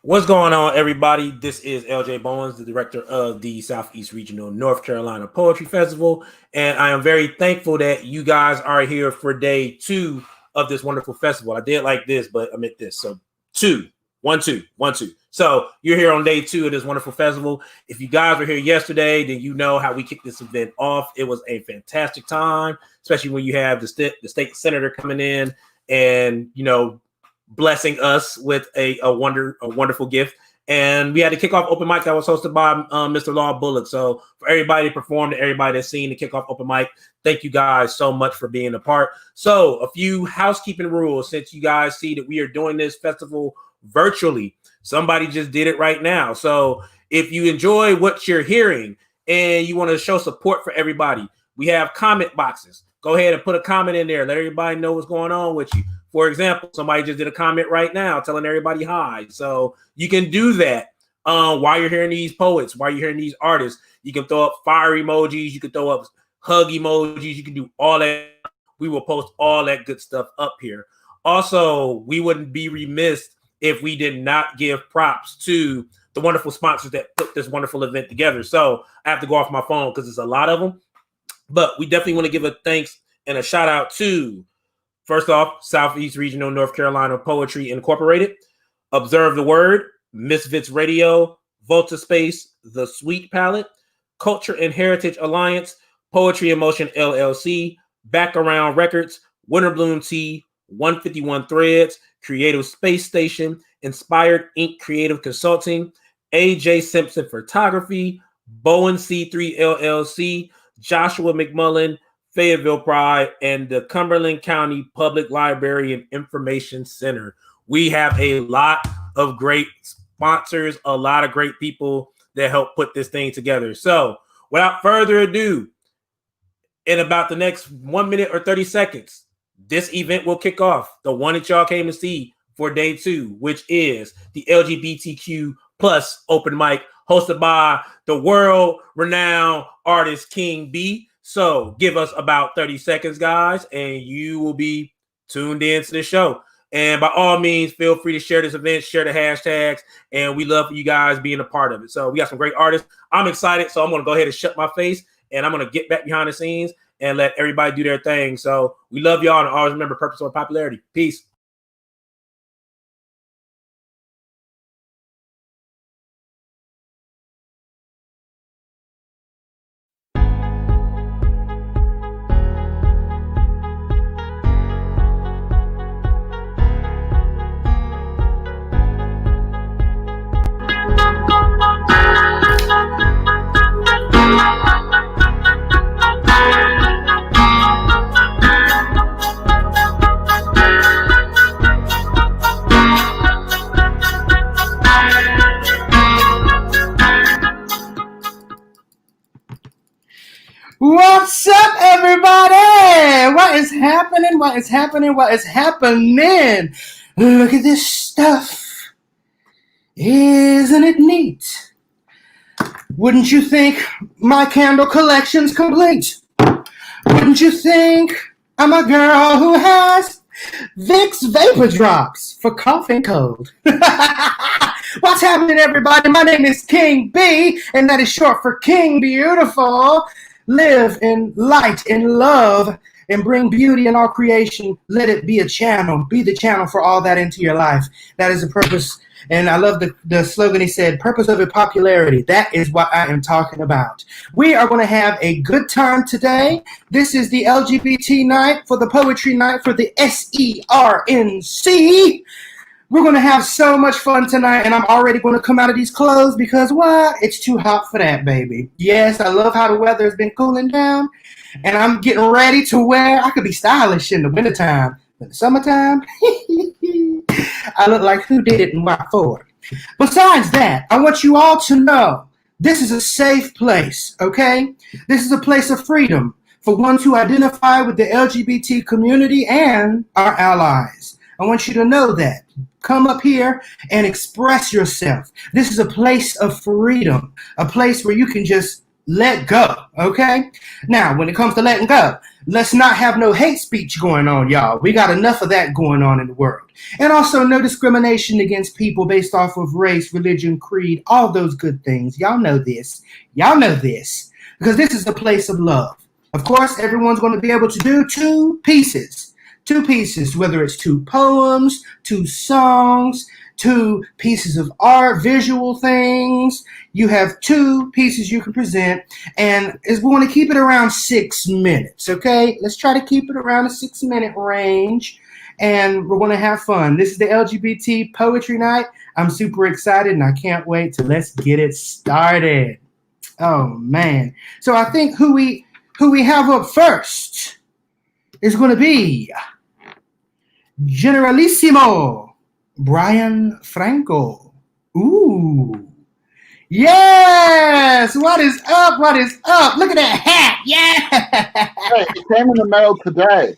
What's going on, everybody? This is LJ Bowens, the director of the Southeast Regional North Carolina Poetry Festival, and I am very thankful that you guys are here for day 2 of this wonderful festival. I did like this, but I meant this. So 2, 1, 2, 1, 2. So you're here on day 2 of this wonderful festival. If you guys were here yesterday, then you know how we kicked this event off. It was a fantastic time, especially when you have the state senator coming in and, blessing us with a wonderful gift. And we had to kick off open mic that was hosted by Mr. Law Bullock. So for everybody that performed, everybody that's seen the kickoff open mic, thank you guys so much for being a part. So a few housekeeping rules, since you guys see that we are doing this festival virtually. Somebody just did it right now. So if you enjoy what you're hearing and you want to show support for everybody, we have comment boxes. Go ahead and put a comment in there. Let everybody know what's going on with you. For example, somebody just did a comment right now telling everybody hi. So you can do that while you're hearing these poets, while you're hearing these artists. You can throw up fire emojis. You can throw up hug emojis. You can do all that. We will post all that good stuff up here. Also, we wouldn't be remiss if we did not give props to the wonderful sponsors that put this wonderful event together. So I have to go off my phone because there's a lot of them. But we definitely want to give a thanks and a shout out to, first off, Southeast Regional North Carolina Poetry Incorporated, Observe the Word, Misfits Radio, Volta Space, The Sweet Palette, Culture and Heritage Alliance, Poetry in Motion LLC, Back Around Records, Winterbloom Tea, 151 Threads, Creative Space Station, Inspired Inc. Creative Consulting, AJ Simpson Photography, Bowen C3 LLC, Joshua McMullen, Fayetteville Pride, and the Cumberland County Public Library and Information Center. We have a lot of great sponsors, a lot of great people that help put this thing together. So without further ado, in about the next 1 minute or 30 seconds, this event will kick off, the one that y'all came to see for day 2, which is the LGBTQ plus open mic hosted by the world-renowned artist King B. So give us about 30 seconds, guys, and you will be tuned in to the show. And by all means, feel free to share this event, share the hashtags, and we love you guys being a part of it. So we got some great artists. I'm excited, so I'm going to go ahead and shut my face, and I'm going to get back behind the scenes and let everybody do their thing. So we love y'all, and always remember purpose over popularity. Peace. What's up, everybody? What is happening? What is happening? What is happening? Look at this stuff. Isn't it neat? Wouldn't you think my candle collection's complete? Wouldn't you think I'm a girl who has Vicks Vapor Drops for cough and cold? What's happening, everybody? My name is King B, and that is short for King Beautiful. Live in light and love and bring beauty in all creation. Let it be a channel. Be the channel for all that into your life. That is the purpose. And I love the slogan he said, purpose over popularity. That is what I am talking about. We are going to have a good time today. This is the LGBT night for the poetry night for the SERNC. We're going to have so much fun tonight, and I'm already going to come out of these clothes because, what? It's too hot for that, baby. Yes, I love how the weather has been cooling down, and I'm getting ready to wear. I could be stylish in the wintertime, but in the summertime, I look like who did it and what for. Besides that, I want you all to know this is a safe place, okay? This is a place of freedom for ones who identify with the LGBT community and our allies. I want you to know that. Come up here and express yourself. This is a place of freedom, a place where you can just let go, okay? Now, when it comes to letting go, let's not have no hate speech going on, y'all. We got enough of that going on in the world. And also no discrimination against people based off of race, religion, creed, all those good things. Y'all know this. Y'all know this. Because this is the place of love. Of course, everyone's going to be able to do two pieces. Two pieces, whether it's two poems, two songs, two pieces of art, visual things. You have two pieces you can present, and we want to keep it around 6 minutes, okay? Let's try to keep it around a 6-minute range, and we're going to have fun. This is the LGBT Poetry Night. I'm super excited, and I can't wait to let's get it started. Oh, man. So I think who we have up first is going to be Generalissimo Brian Franco. Ooh. Yes! What is up? What is up? Look at that hat. Yeah! Hey, it came in the mail today.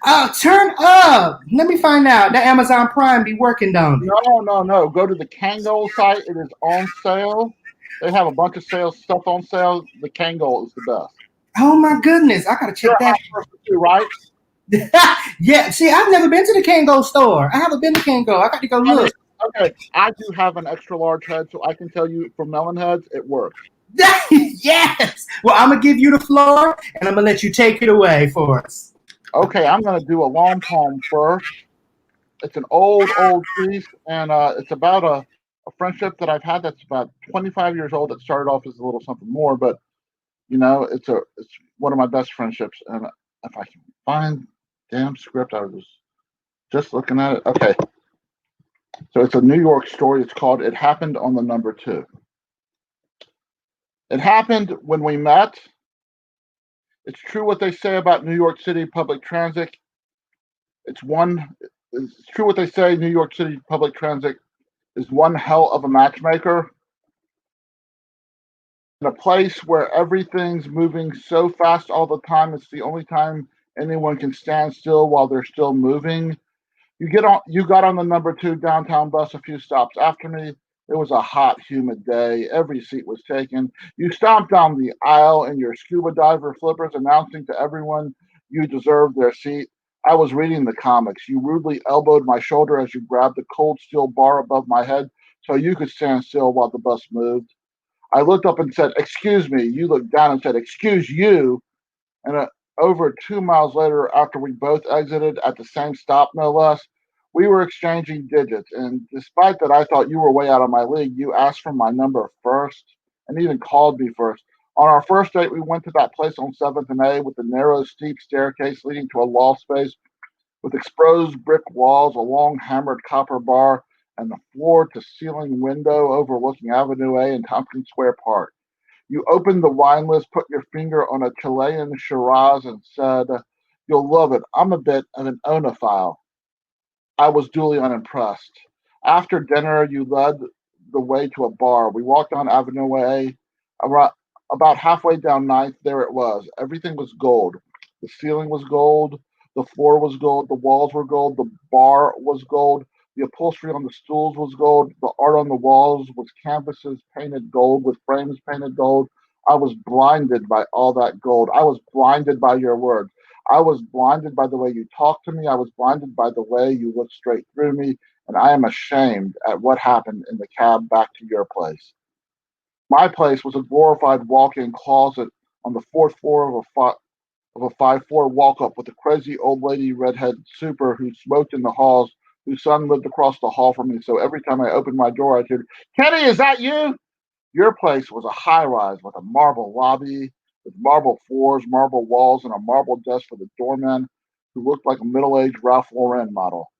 Oh, turn up. Let me find out. The Amazon Prime be working, don't it? No. Go to the Kango site. It is on sale. They have a bunch of stuff on sale. The Kango is the best. Oh, my goodness. I got to check You're that. a hot person too, right? Yeah, see, I've never been to the Kango store. I haven't been to Kango. I got to go look. Okay, I do have an extra large head, so I can tell you for melon heads, it works. Yes. Well, I'm going to give you the floor, and I'm going to let you take it away for us. Okay, I'm going to do a long poem first. It's an old piece, and it's about a friendship that I've had that's about 25 years old that started off as a little something more, but, it's one of my best friendships, and if I can find damn script, I was just looking at it. Okay. So it's a New York story. It's called It Happened on the Number 2. It happened when we met. It's true what they say about New York City public transit. It's true what they say New York City public transit is one hell of a matchmaker. In a place where everything's moving so fast all the time, it's the only time anyone can stand still while they're still moving. You got on the number 2 downtown bus a few stops after me. It was a hot, humid day. Every seat was taken. You stomped down the aisle in your scuba diver flippers, announcing to everyone you deserved their seat. I was reading the comics. You rudely elbowed my shoulder as you grabbed the cold steel bar above my head so you could stand still while the bus moved. I looked up and said, "Excuse me." You looked down and said, "Excuse you." And over 2 miles later, after we both exited at the same stop, no less, we were exchanging digits. And despite that, I thought you were way out of my league. You asked for my number first and even called me first. On our first date, we went to that place on 7th and A with the narrow, steep staircase leading to a loft space with exposed brick walls, a long hammered copper bar, and a floor-to-ceiling window overlooking Avenue A and Tompkins Square Park. You opened the wine list, put your finger on a Chilean Shiraz, and said, "You'll love it. I'm a bit of an onophile." I was duly unimpressed. After dinner, you led the way to a bar. We walked down Avenue A. About halfway down Ninth, there it was. Everything was gold. The ceiling was gold. The floor was gold. The walls were gold. The bar was gold. The upholstery on the stools was gold. The art on the walls was canvases painted gold with frames painted gold. I was blinded by all that gold. I was blinded by your words. I was blinded by the way you talked to me. I was blinded by the way you looked straight through me. And I am ashamed at what happened in the cab back to your place. My place was a glorified walk-in closet on the fourth floor of a 5-floor walk-up with a crazy old lady redhead super who smoked in the halls, whose son lived across the hall from me. So every time I opened my door, I'd hear, "Kenny, is that you?" Your place was a high-rise with a marble lobby, with marble floors, marble walls, and a marble desk for the doorman who looked like a middle-aged Ralph Lauren model.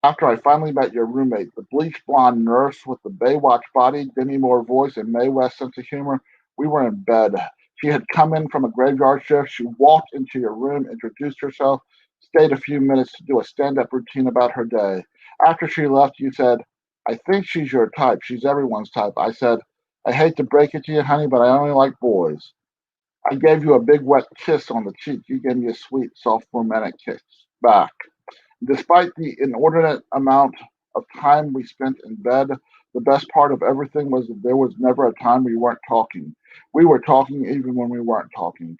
After I finally met your roommate, the bleached blonde nurse with the Baywatch body, Demi Moore voice, and Mae West sense of humor, we were in bed. She had come in from a graveyard shift. She walked into your room, introduced herself, stayed a few minutes to do a stand-up routine about her day. After she left, you said, "I think she's your type. She's everyone's type." I said, "I hate to break it to you, honey, but I only like boys." I gave you a big wet kiss on the cheek. You gave me a sweet, soft, romantic kiss back. Despite the inordinate amount of time we spent in bed, The best part of everything was that there was never a time we weren't talking. We were talking even when we weren't talking.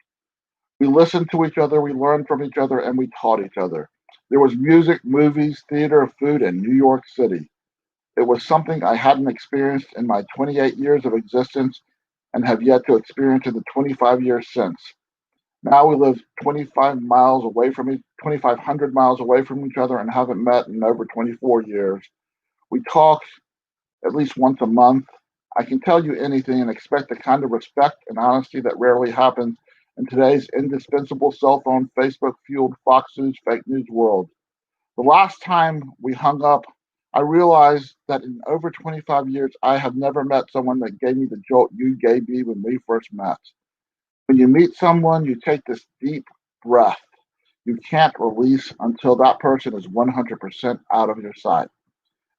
We listened to each other, we learned from each other, and we taught each other. There was music, movies, theater, food, and New York City. It was something I hadn't experienced in my 28 years of existence and have yet to experience in the 25 years since. Now we live 25 miles away from 2,500 miles away from each other and haven't met in over 24 years. We talk at least once a month. I can tell you anything and expect the kind of respect and honesty that rarely happens in today's indispensable cell phone, Facebook fueled Fox News fake news world. The last time we hung up, I realized that in over 25 years, I have never met someone that gave me the jolt you gave me when we first met. When you meet someone, you take this deep breath you can't release until that person is 100% out of your sight.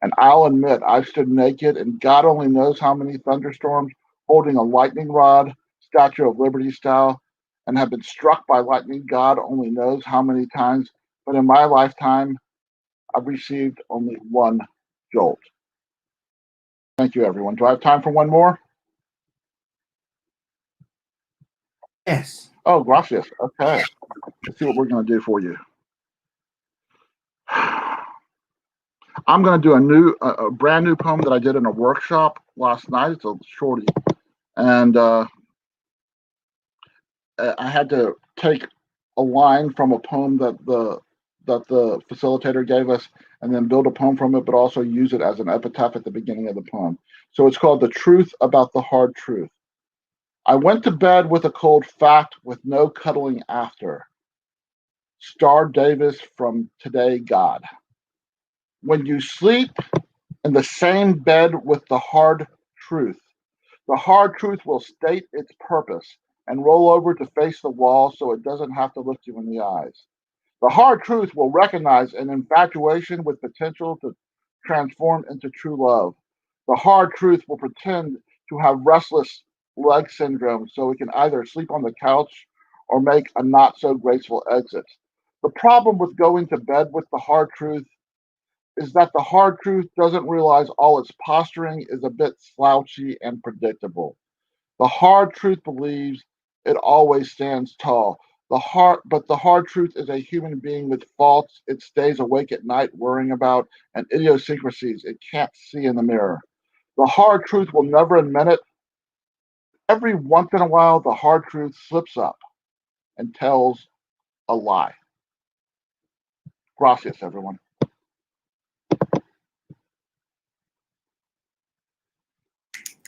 And I'll admit, I've stood naked and God only knows how many thunderstorms holding a lightning rod, Statue of Liberty style, and have been struck by lightning God only knows how many times. But in my lifetime, I've received only one jolt. Thank you, everyone. Do I have time for one more? Yes. Oh, gracias. Okay. Let's see what we're going to do for you. I'm going to do a brand new poem that I did in a workshop last night. It's a shorty. And I had to take a line from a poem that the facilitator gave us and then build a poem from it, but also use it as an epitaph at the beginning of the poem. So it's called The Truth About the Hard Truth. I went to bed with a cold fact with no cuddling after. Star Davis from Today God. When you sleep in the same bed with the hard truth will state its purpose and roll over to face the wall so it doesn't have to look you in the eyes. The hard truth will recognize an infatuation with potential to transform into true love. The hard truth will pretend to have restless leg syndrome so it can either sleep on the couch or make a not so graceful exit. The problem with going to bed with the hard truth is that the hard truth doesn't realize all its posturing is a bit slouchy and predictable. The hard truth believes it always stands tall. But the hard truth is a human being with faults it stays awake at night worrying about and idiosyncrasies it can't see in the mirror. The hard truth will never admit it. Every once in a while, the hard truth slips up and tells a lie. Gracias, everyone.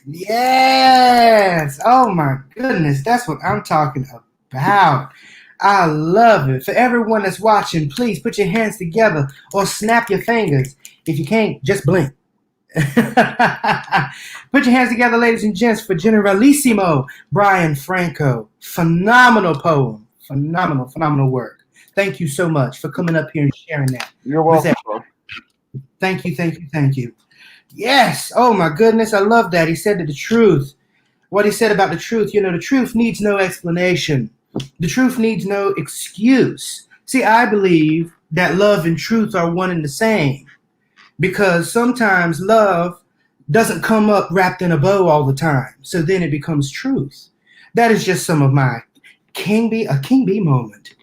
Yes. Oh my goodness. That's what I'm talking about. I love it. For everyone that's watching, please put your hands together or snap your fingers. If you can't, just blink. Put your hands together, ladies and gents, for Generalissimo Brian Franco. Phenomenal poem. Phenomenal work. Thank you so much for coming up here and sharing that. You're welcome, sir. Thank you. Yes. Oh my goodness. I love that. He said that the truth. What he said about the truth, the truth needs no explanation. The truth needs no excuse. See, I believe that love and truth are one and the same because sometimes love doesn't come up wrapped in a bow all the time. So then it becomes truth. That is just some of my King Bee moment.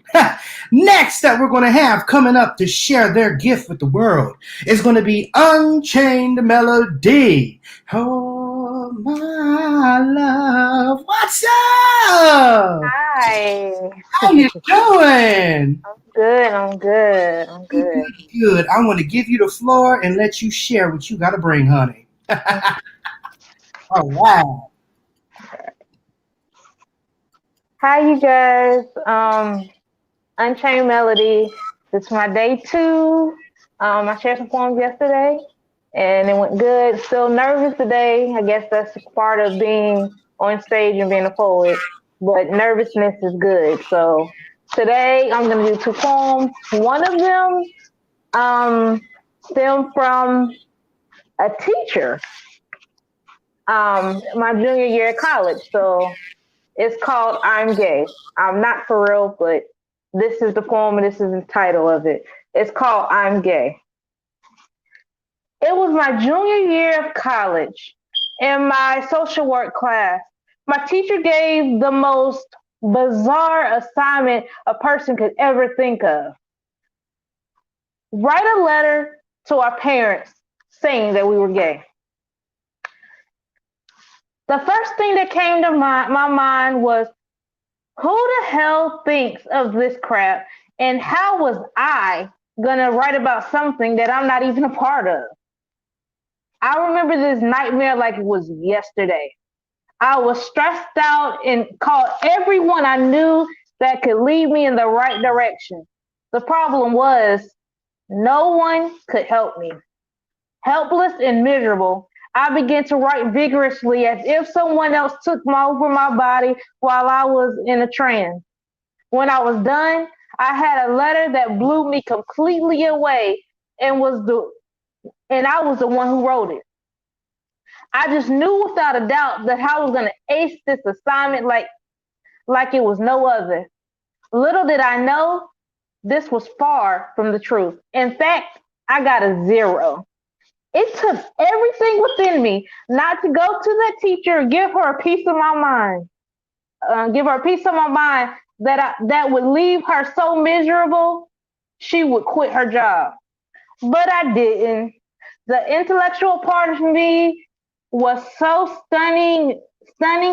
Next that we're going to have coming up to share their gift with the world is going to be Unchained Melody. Oh, my love. What's up? Hi. How you doing? I'm good. Good. I want to give you the floor and let you share what you got to bring, honey. All right. Hi, you guys. Unchained Melody. This is my day 2. I shared some poems yesterday, and it went good. Still nervous today. I guess that's part of being on stage and being a poet. But nervousness is good. So today I'm going to do 2 poems. One of them stemmed from a teacher my junior year at college. So it's called I'm Gay. I'm not for real, but this is the poem and this is the title of it. It's called I'm Gay. It was my junior year of college in my social work class. My teacher gave the most bizarre assignment a person could ever think of. Write a letter to our parents saying that we were gay. The first thing that came to my mind was, who the hell thinks of this crap? And how was I gonna write about something that I'm not even a part of? I remember this nightmare like it was yesterday. I was stressed out and called everyone I knew that could lead me in the right direction. The problem was, no one could help me. Helpless and miserable, I began to write vigorously as if someone else took over my body while I was in a trance. When I was done, I had a letter that blew me completely away and I was the one who wrote it. I just knew without a doubt that I was gonna ace this assignment like it was no other. Little did I know, this was far from the truth. In fact, I got a 0. It took everything within me not to go to that teacher, give her a piece of my mind, that would leave her so miserable she would quit her job. But I didn't. The intellectual part of me was so stunning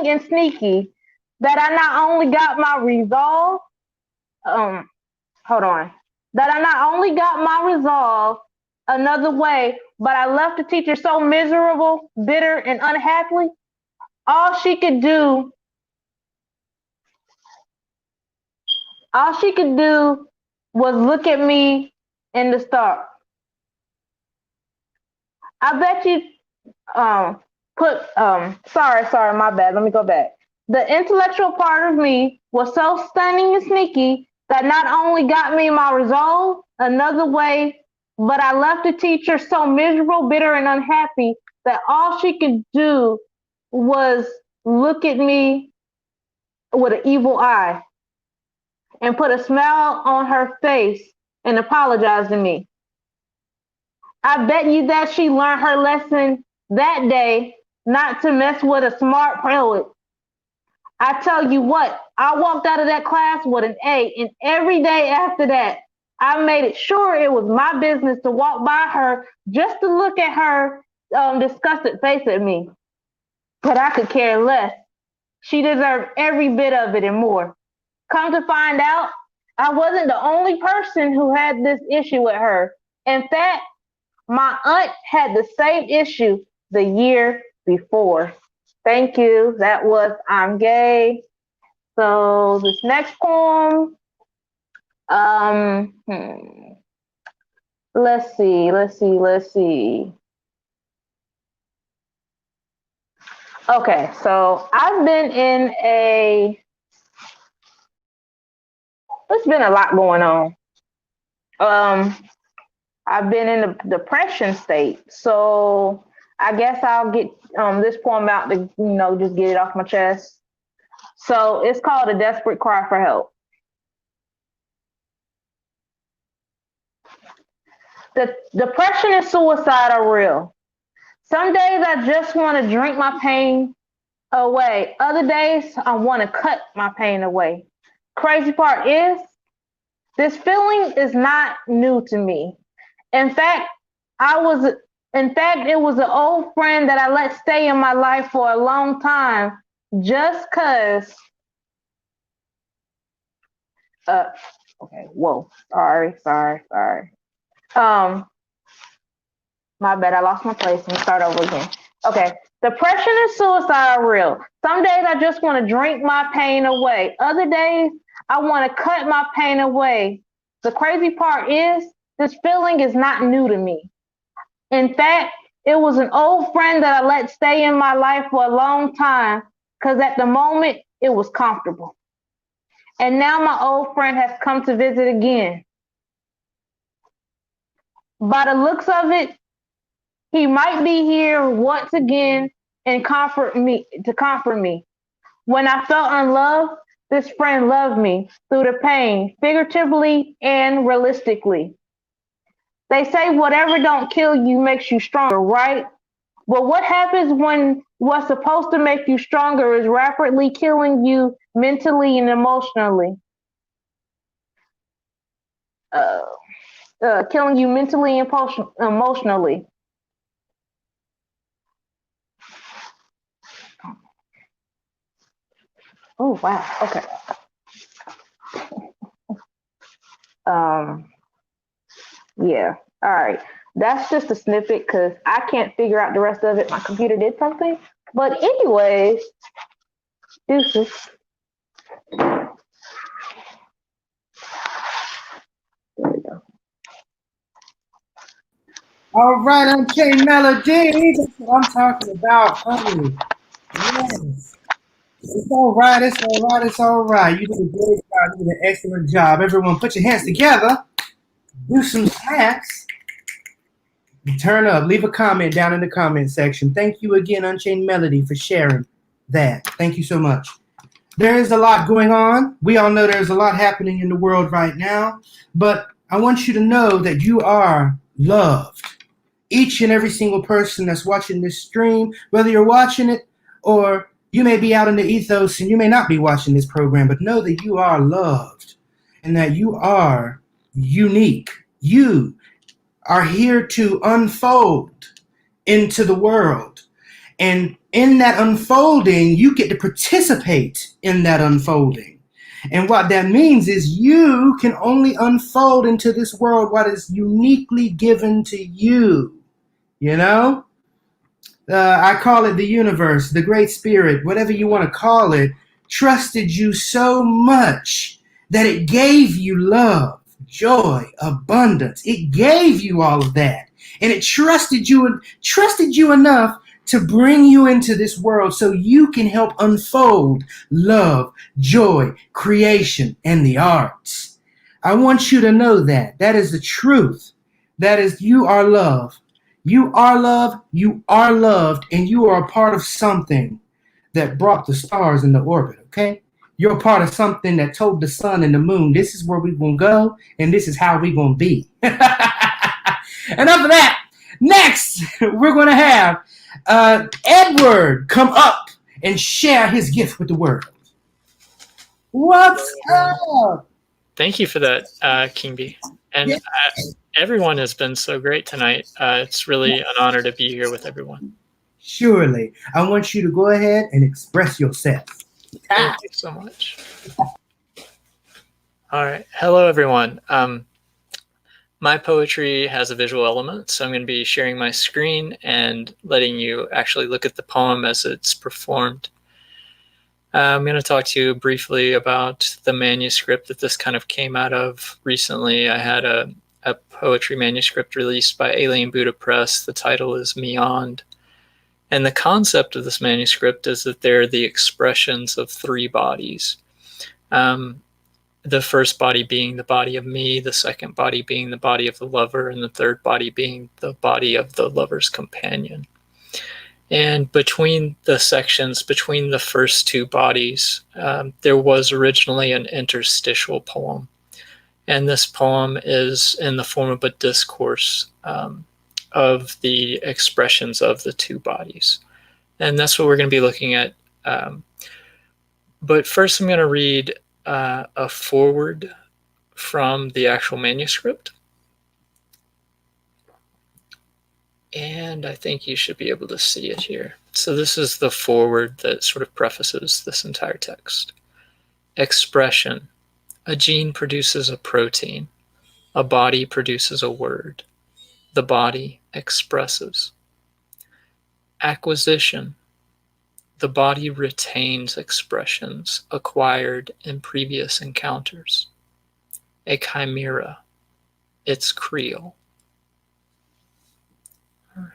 and sneaky that I not only got my resolve, um, hold on, that I not only got my resolve another way, but I left the teacher so miserable, bitter, and unhappy. All she could do, all she could do was look at me in the start. I bet you sorry, my bad. Let me go back. The intellectual part of me was so stunning and sneaky that not only got me my resolve another way, but I left the teacher so miserable, bitter, and unhappy that all she could do was look at me with an evil eye and put a smile on her face and apologize to me. I bet you that she learned her lesson that day not to mess with a smart poet. I tell you what, I walked out of that class with an A, and every day after that, I made it sure it was my business to walk by her just to look at her disgusted face at me. But I could care less. She deserved every bit of it and more. Come to find out, I wasn't the only person who had this issue with her. In fact, my aunt had the same issue the year before. Thank you. That was I'm Gay. So this next poem, um, hmm, let's see. Okay, so it's been a lot going on. I've been in a depression state, so I guess I'll get this poem out to just get it off my chest. So it's called A Desperate Cry for Help. The depression and suicide are real. Some days I just want to drink my pain away. Other days I want to cut my pain away. Crazy part is, this feeling is not new to me. In fact, it was an old friend that I let stay in my life for a long time just cause. Okay, whoa, sorry. My bad, I lost my place. Let me start over again. Okay, depression and suicide are real. Some days I just want to drink my pain away. Other days I want to cut my pain away. The crazy part is, this feeling is not new to me. In fact, it was an old friend that I let stay in my life for a long time because at the moment it was comfortable. And now my old friend has come to visit again. By the looks of it, he might be here once again and comfort me. When I felt unloved, this friend loved me through the pain, figuratively and realistically. They say whatever don't kill you makes you stronger, right? But what happens when what's supposed to make you stronger is rapidly killing you mentally and emotionally? Killing you mentally and emotionally. Oh wow. Okay. Yeah. All right. That's just a snippet because I can't figure out the rest of it. My computer did something. But anyways, deuces. There we go. All right, Unchained Melody. That's what I'm talking about, honey. Yes. It's all right. It's all right. It's all right. You did a great job. You did an excellent job. Everyone, put your hands together. Do some snaps. Turn up. Leave a comment down in the comment section. Thank you again, Unchained Melody, for sharing that. Thank you so much. There is a lot going on. We all know there's a lot happening in the world right now, but I want you to know that you are loved. Each and every single person that's watching this stream, whether you're watching it or you may be out in the ethos and you may not be watching this program, but know that you are loved and that you are unique. You are here to unfold into the world. And in that unfolding, you get to participate in that unfolding. And what that means is you can only unfold into this world what is uniquely given to you. You know? I call it the universe, the great spirit, whatever you want to call it, trusted you so much that it gave you love, joy, abundance. It gave you all of that. And it trusted you enough to bring you into this world so you can help unfold love, joy, creation, and the arts. I want you to know that. That is the truth. That is, you are love. You are love, you are loved, and you are a part of something that brought the stars into orbit, okay? You're a part of something that told the sun and the moon, this is where we're going to go, and this is how we're going to be. Enough of that. Next, we're going to have Edward come up and share his gift with the world. What's up? Thank you for that, King B. And Yeah. Everyone has been so great tonight. It's really an honor to be here with everyone. Surely. I want you to go ahead and express yourself. Thank you so much. All right. Hello, everyone. My poetry has a visual element, so I'm going to be sharing my screen and letting you actually look at the poem as it's performed. I'm going to talk to you briefly about the manuscript that this kind of came out of recently. I had a poetry manuscript released by Alien Buddha Press. The title is Beyond. And the concept of this manuscript is that they're the expressions of three bodies. The first body being the body of me, the second body being the body of the lover, and the third body being the body of the lover's companion. And between the sections, between the first two bodies, there was originally an interstitial poem. And this poem is in the form of a discourse of the expressions of the two bodies. And that's what we're going to be looking at. But first, I'm going to read a foreword from the actual manuscript. And I think you should be able to see it here. So this is the foreword that sort of prefaces this entire text. Expression. A gene produces a protein. A body produces a word. The body expresses. Acquisition. The body retains expressions acquired in previous encounters. A chimera. It's Creole. All right.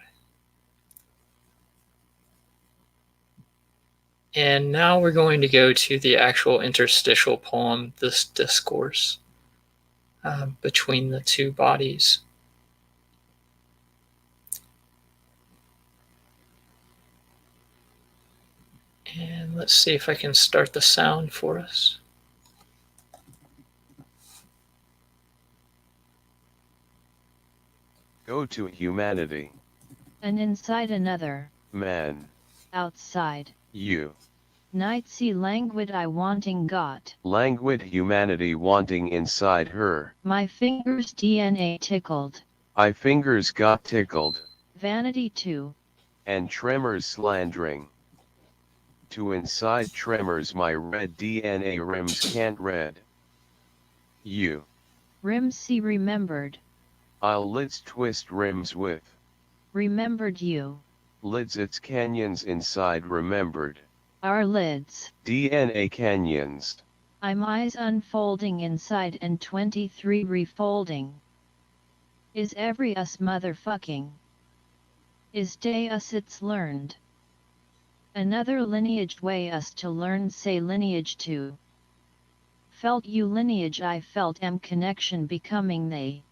And now we're going to go to the actual interstitial poem, this discourse between the two bodies. And let's see if I can start the sound for us. Go to humanity. An inside another. Man. Outside. You. Night see languid I wanting got. Languid humanity wanting inside her. My fingers DNA tickled. I fingers got tickled. Vanity too. And tremors slandering. To inside tremors my red DNA rims can't read. You. Rims see remembered. I'll lids twist rims with. Remembered you. Lids its canyons inside remembered. Our lids. DNA canyons. I'm eyes unfolding inside and 23 refolding. Is every us motherfucking? Is day us it's learned? Another lineage way us to learn say lineage too. Felt you lineage I felt am connection becoming they.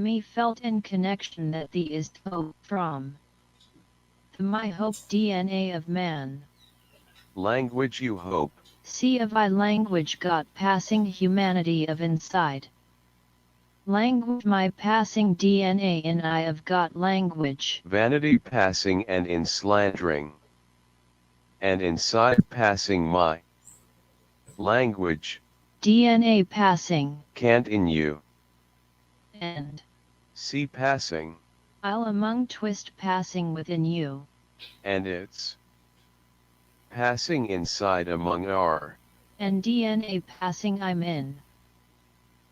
Me felt in connection that thee is hope from. The my hope DNA of man. Language you hope. See of I language got passing humanity of inside. Language my passing DNA in I have got language. Vanity passing and in slandering. And inside passing my. Language. DNA passing. Can't in you. And. See passing. I'll among twist passing within you. And it's. Passing inside among our. And DNA passing I'm in.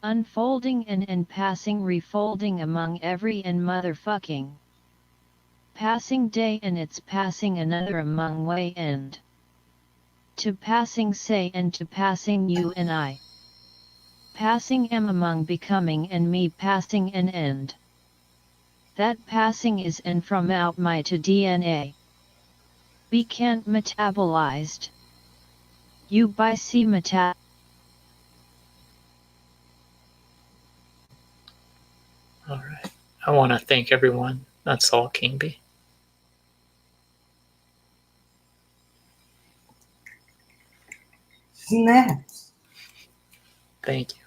Unfolding and passing refolding among every and motherfucking. Passing day and it's passing another among way end. To passing say and to passing you and I. Passing am among becoming and me passing an end. That passing is and from out my to DNA. Be can't metabolized. You by see meta. All right. I want to thank everyone. That's all, King B. Snaps. Thank you.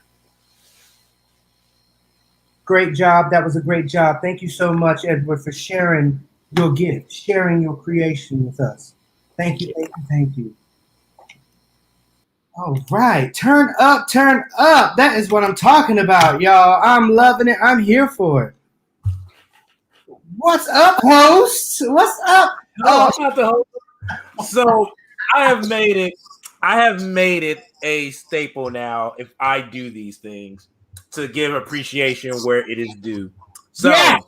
Great job. That was a great job. Thank you so much, Edward, for sharing your gift, sharing your creation with us. Thank you, thank you, thank you. All right. Turn up, turn up. That is what I'm talking about, y'all. I'm loving it. I'm here for it. What's up, host? What's up? Oh, I'm not the host. So I have made it a staple now if I do these things to give appreciation where it is due. So Yeah.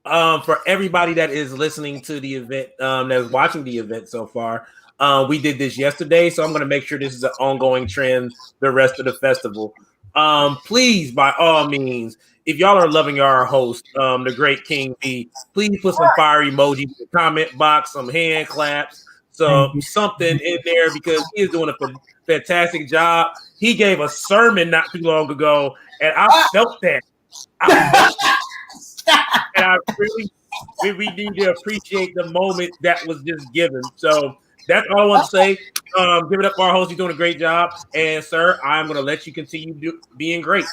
For everybody that is listening to the event, that is watching the event so far, we did this yesterday, so I'm going to make sure this is an ongoing trend the rest of the festival. Please, by all means, if y'all are loving our host, the great King B, please put some fire emojis in the comment box, some hand claps, something in there, because he is doing a fantastic job. He gave a sermon not too long ago, and I felt that. And I we need to appreciate the moment that was just given. So that's all I want to say. Give it up for our host. You're doing a great job. And, sir, I'm going to let you continue being great.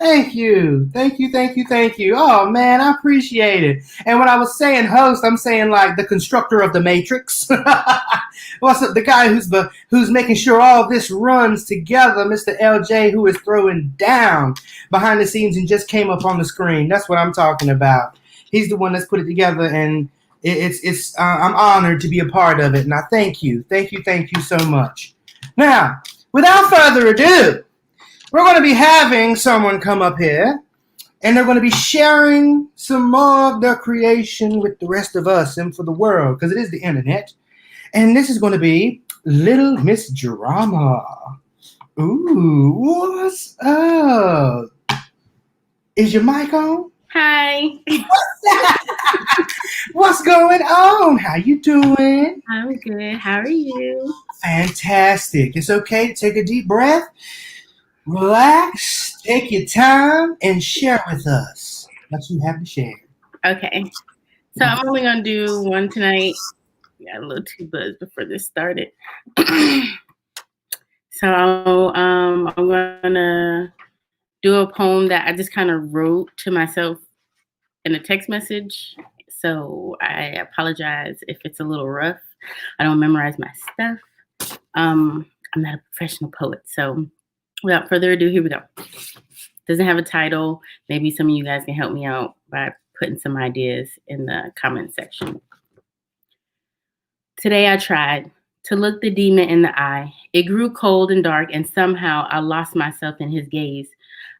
Thank you. Thank you, thank you, thank you. Oh, man, I appreciate it. And when I was saying host, I'm saying like the constructor of the Matrix. What's up? The guy who's making sure all this runs together, Mr. LJ, who is throwing down behind the scenes and just came up on the screen. That's what I'm talking about. He's the one that's put it together, and I'm honored to be a part of it. And I thank you so much. Now, without further ado, we're going to be having someone come up here, and they're going to be sharing some more of their creation with the rest of us and for the world, because it is the internet. And this is going to be Little Miss Drama. Ooh, what's up? Is your mic on? Hi. What's going on? How you doing? I'm good. How are you? Fantastic. It's okay to take a deep breath. Relax, take your time, and share with us what you have to share. Okay. So I'm only going to do one tonight. Got a little too buzzed before this started. So I'm going to do a poem that I just kind of wrote to myself in a text message. So I apologize if it's a little rough. I don't memorize my stuff. I'm not a professional poet. So without further ado, here we go. Doesn't have a title. Maybe some of you guys can help me out by putting some ideas in the comment section. Today I tried to look the demon in the eye. It grew cold and dark, and somehow I lost myself in his gaze.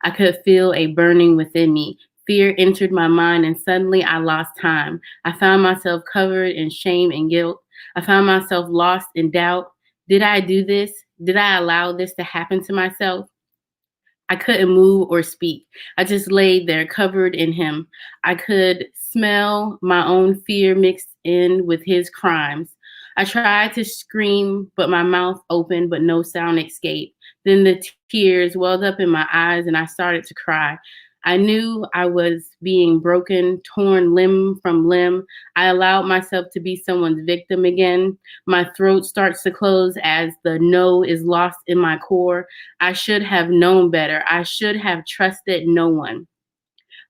I could feel a burning within me. Fear entered my mind, and suddenly I lost time. I found myself covered in shame and guilt. I found myself lost in doubt. Did I do this? Did I allow this to happen to myself? I couldn't move or speak. I just laid there covered in him. I could smell my own fear mixed in with his crimes. I tried to scream, but my mouth opened, but no sound escaped. Then the tears welled up in my eyes and I started to cry. I knew I was being broken, torn limb from limb. I allowed myself to be someone's victim again. My throat starts to close as the no is lost in my core. I should have known better. I should have trusted no one.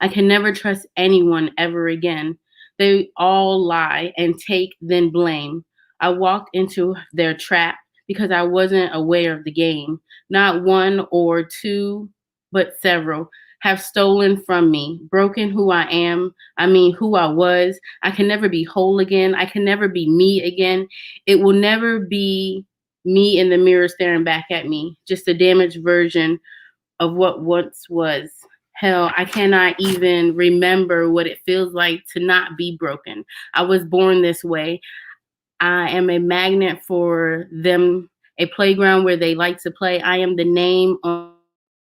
I can never trust anyone ever again. They all lie and take, then blame. I walked into their trap because I wasn't aware of the game. Not one or two, but several have stolen from me, broken who I am. I mean, who I was. I can never be whole again. I can never be me again. It will never be me in the mirror staring back at me, just a damaged version of what once was. Hell, I cannot even remember what it feels like to not be broken. I was born this way. I am a magnet for them, a playground where they like to play. I am the name on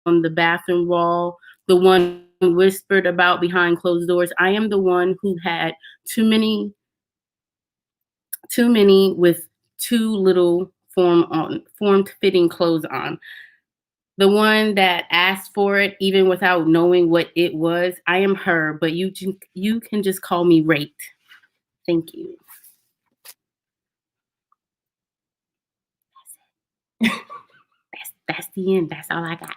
the bathroom wall, the one whispered about behind closed doors. I am the one who had too many with too little form-fitting clothes on. The one that asked for it even without knowing what it was. I am her, but you can just call me raped. Thank you. That's the end. That's all I got.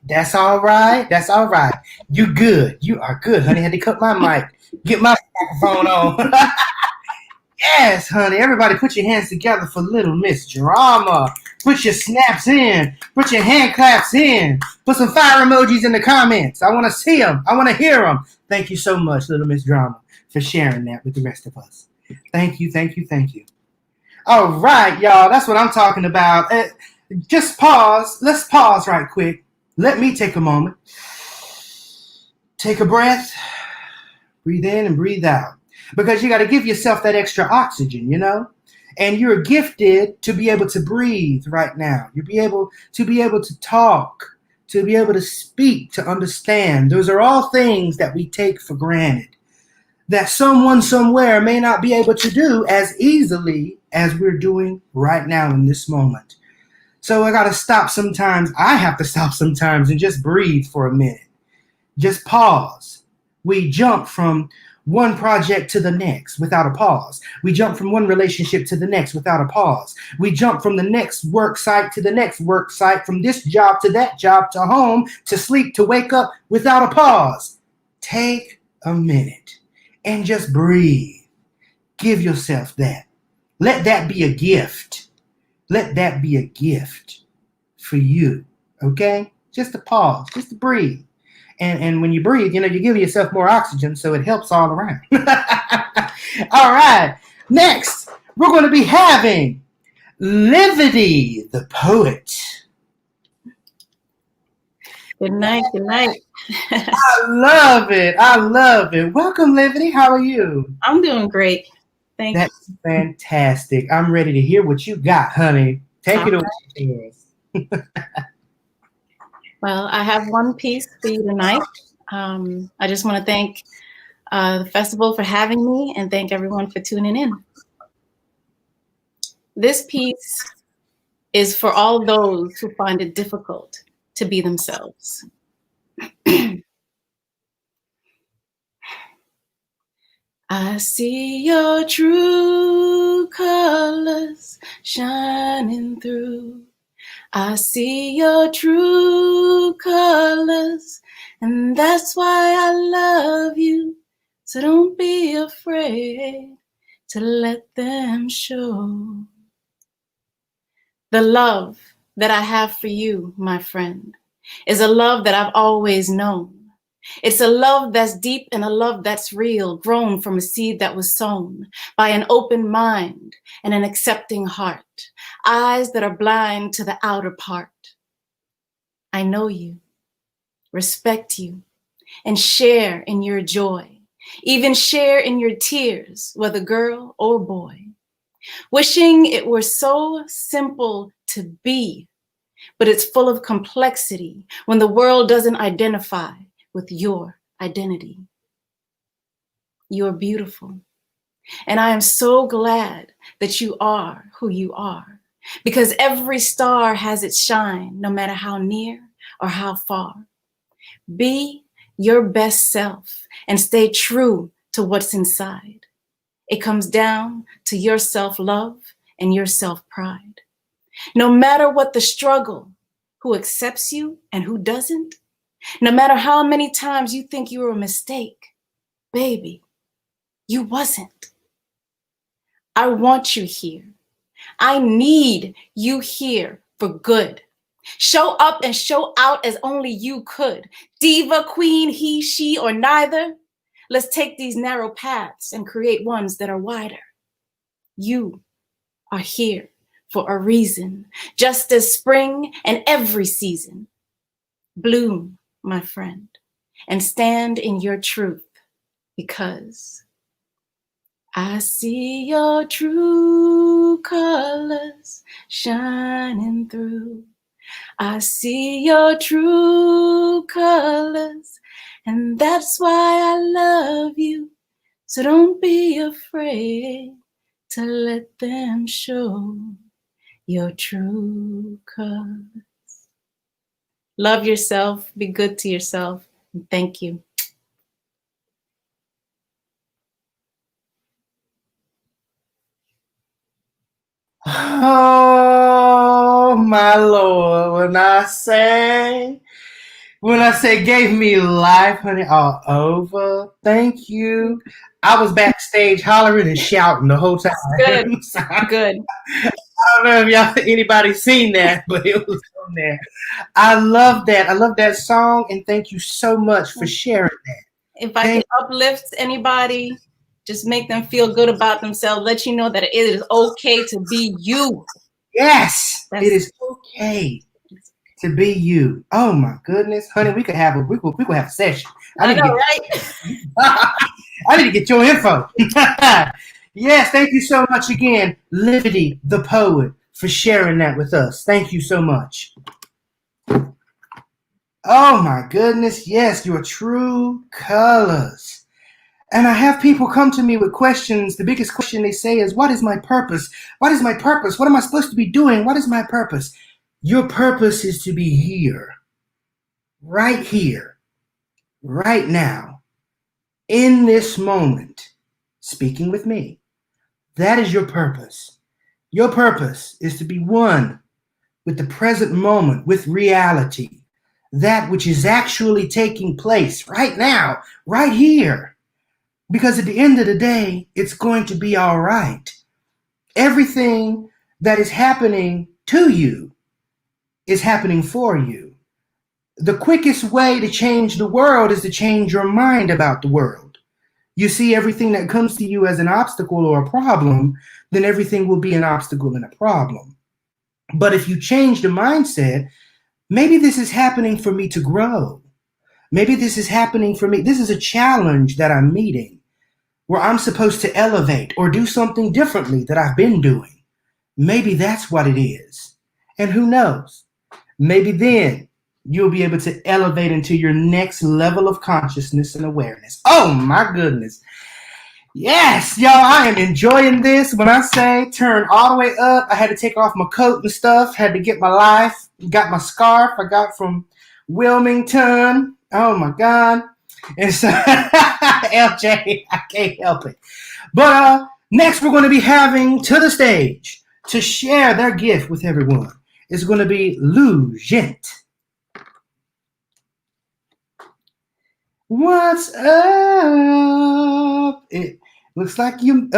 That's all right. That's all right. You good. You are good, honey. Had to cut my mic. Get my microphone on. Yes, honey. Everybody put your hands together for Little Miss Drama. Put your snaps in. Put your hand claps in. Put some fire emojis in the comments. I want to see them. I want to hear them. Thank you so much, Little Miss Drama, for sharing that with the rest of us. Thank you, thank you, thank you. All right, y'all. That's what I'm talking about. Just pause. Let's pause right quick. Let me take a moment. Take a breath. Breathe in and breathe out. Because you got to give yourself that extra oxygen, you know? And you're gifted to be able to breathe right now. You'll be able to talk, to be able to speak, to understand. Those are all things that we take for granted, that someone somewhere may not be able to do as easily as we're doing right now in this moment. So I got to stop sometimes. I have to stop sometimes and just breathe for a minute. Just pause. We jump from one project to the next without a pause. We jump from one relationship to the next without a pause. We jump from the next work site to the next work site, from this job to that job, to home, to sleep, to wake up without a pause. Take a minute and just breathe. Give yourself that. Let that be a gift. Let that be a gift for you, okay? Just a pause, just to breathe. And when you breathe, you know, you give yourself more oxygen, so it helps all around. All right, next, we're going to be having Livity, the poet. Good night, good night. I love it, I love it. Welcome, Livity, how are you? I'm doing great. Thank you. That's fantastic. I'm ready to hear what you got, honey. Take it away. Well, I have one piece for you tonight. I just want to thank the festival for having me and thank everyone for tuning in. This piece is for all those who find it difficult to be themselves. I see your true colors shining through. I see your true colors, and that's why I love you. So don't be afraid to let them show. The love that I have for you, my friend, is a love that I've always known. It's a love that's deep and a love that's real, grown from a seed that was sown by an open mind and an accepting heart, eyes that are blind to the outer part. I know you, respect you, and share in your joy, even share in your tears, whether girl or boy. Wishing it were so simple to be, but it's full of complexity when the world doesn't identify with your identity. You're beautiful. And I am so glad that you are who you are, because every star has its shine, no matter how near or how far. Be your best self and stay true to what's inside. It comes down to your self-love and your self-pride. No matter what the struggle, who accepts you and who doesn't, no matter how many times you think you were a mistake, baby, you wasn't. I want you here. I need you here for good. Show up and show out as only you could. Diva, queen, he, she, or neither. Let's take these narrow paths and create ones that are wider. You are here for a reason, just as spring and every season. Bloom, my friend, and stand in your truth, because I see your true colors shining through. I see your true colors, and that's why I love you. So don't be afraid to let them show your true colors. Love yourself, be good to yourself, and thank you. Oh my Lord, when I say gave me life, honey, all over. Thank you. I was backstage hollering and shouting the whole time. Good, good. I don't know if anybody seen that, but it was on there. I love that. I love that song, and thank you so much for sharing that. If I can uplift anybody, just make them feel good about themselves, let you know that it is okay to be you. Yes, it is okay to be you. Oh my goodness, honey, we could have a session. I know, right? I need to get your info. Yes, thank you so much again, Livity the Poet, for sharing that with us. Thank you so much. Oh my goodness, yes, your true colors. And I have people come to me with questions. The biggest question they say is, what is my purpose? What is my purpose? What am I supposed to be doing? What is my purpose? Your purpose is to be here, right now, in this moment, speaking with me. That is your purpose. Your purpose is to be one with the present moment, with reality, that which is actually taking place right now, right here. Because at the end of the day, it's going to be all right. Everything that is happening to you is happening for you. The quickest way to change the world is to change your mind about the world. You see everything that comes to you as an obstacle or a problem, then everything will be an obstacle and a problem. But if you change the mindset, maybe this is happening for me to grow. Maybe this is happening for me. This is a challenge that I'm meeting where I'm supposed to elevate or do something differently that I've been doing. Maybe that's what it is. And who knows? Maybe then you'll be able to elevate into your next level of consciousness and awareness. Oh my goodness. Yes, y'all, I am enjoying this. When I say turn all the way up, I had to take off my coat and stuff, had to get my life, got my scarf I got from Wilmington. Oh my God. And so, LJ, I can't help it. But next we're going to be having to the stage to share their gift with everyone is going to be Lou Gent. What's up? It looks like you.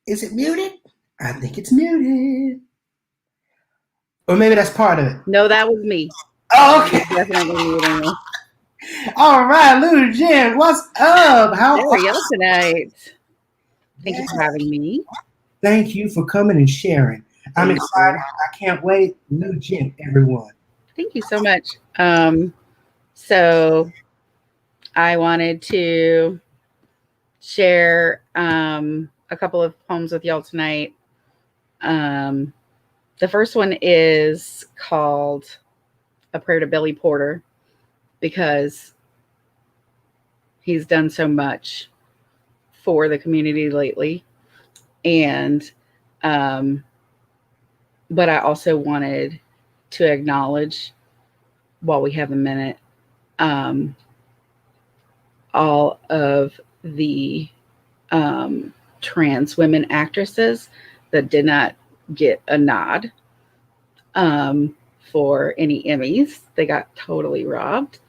Is it muted? I think it's muted. Or maybe that's part of it. No, that was me. Oh, okay. Definitely muting me. All right, Lou Jen, what's up? How How are are you tonight? Thank you for having me. Thank you for coming and sharing. I'm Thank excited. you. I can't wait. Lou Jen, everyone. Thank you so much. So I wanted to share a couple of poems with y'all tonight. The first one is called A Prayer to Billy Porter, because he's done so much for the community lately. And but I also wanted to acknowledge, while we have a minute, all of the trans women actresses that did not get a nod for any Emmys. They got totally robbed.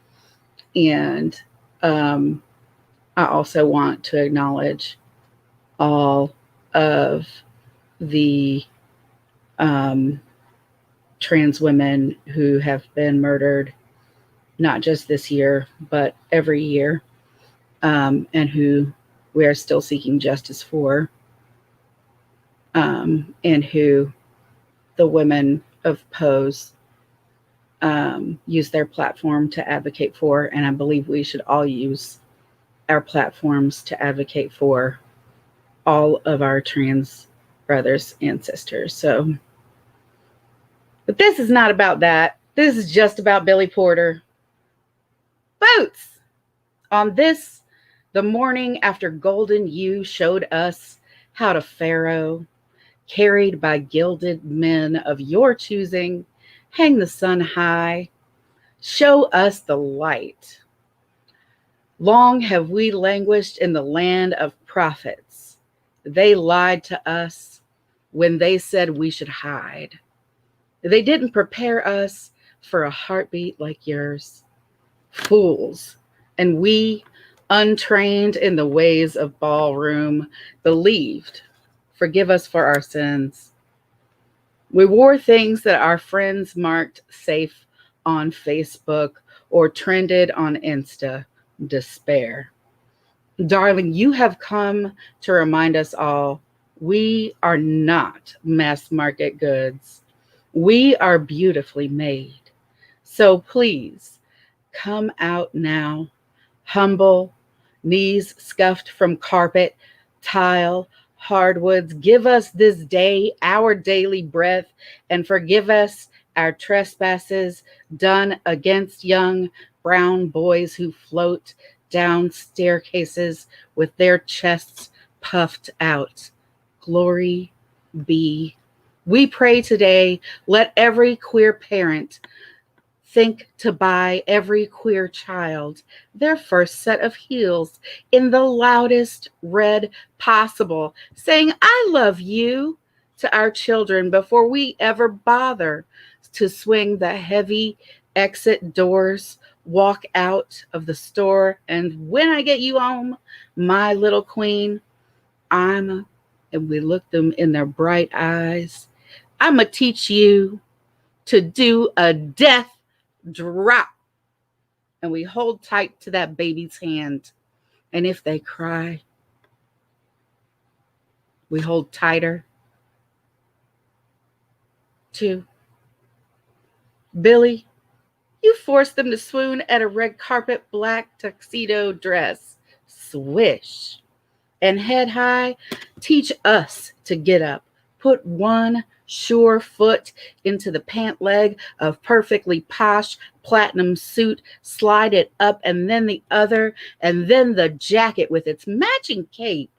And I also want to acknowledge all of the trans women who have been murdered, not just this year, but every year, and who we are still seeking justice for, and who the women of Pose use their platform to advocate for. And I believe we should all use our platforms to advocate for all of our trans brothers and sisters. So, but this is not about that. This is just about Billy Porter. Boots! On this, the morning after Golden Ewe showed us how to Pharaoh, carried by gilded men of your choosing, hang the sun high, show us the light. Long have we languished in the land of prophets. They lied to us when they said we should hide. They didn't prepare us for a heartbeat like yours. Fools. And we, untrained in the ways of ballroom, believed. Forgive us for our sins. We wore things that our friends marked safe on Facebook or trended on Insta. Despair. Darling, you have come to remind us all we are not mass market goods. We are beautifully made. So please come out now, humble, knees scuffed from carpet, tile, hardwoods. Give us this day our daily breath, and forgive us our trespasses done against young brown boys who float down staircases with their chests puffed out. Glory be. We pray today, let every queer parent think to buy every queer child their first set of heels in the loudest red possible, saying, I love you to our children before we ever bother to swing the heavy exit doors, walk out of the store. And when I get you home, my little queen, and we look them in their bright eyes, I'm going to teach you to do a death drop. And we hold tight to that baby's hand. And if they cry, we hold tighter too. Billy, you forced them to swoon at a red carpet black tuxedo dress. Swish. And head high, teach us to get up. Put one sure foot into the pant leg of perfectly posh platinum suit, slide it up, and then the other, and then the jacket with its matching cape.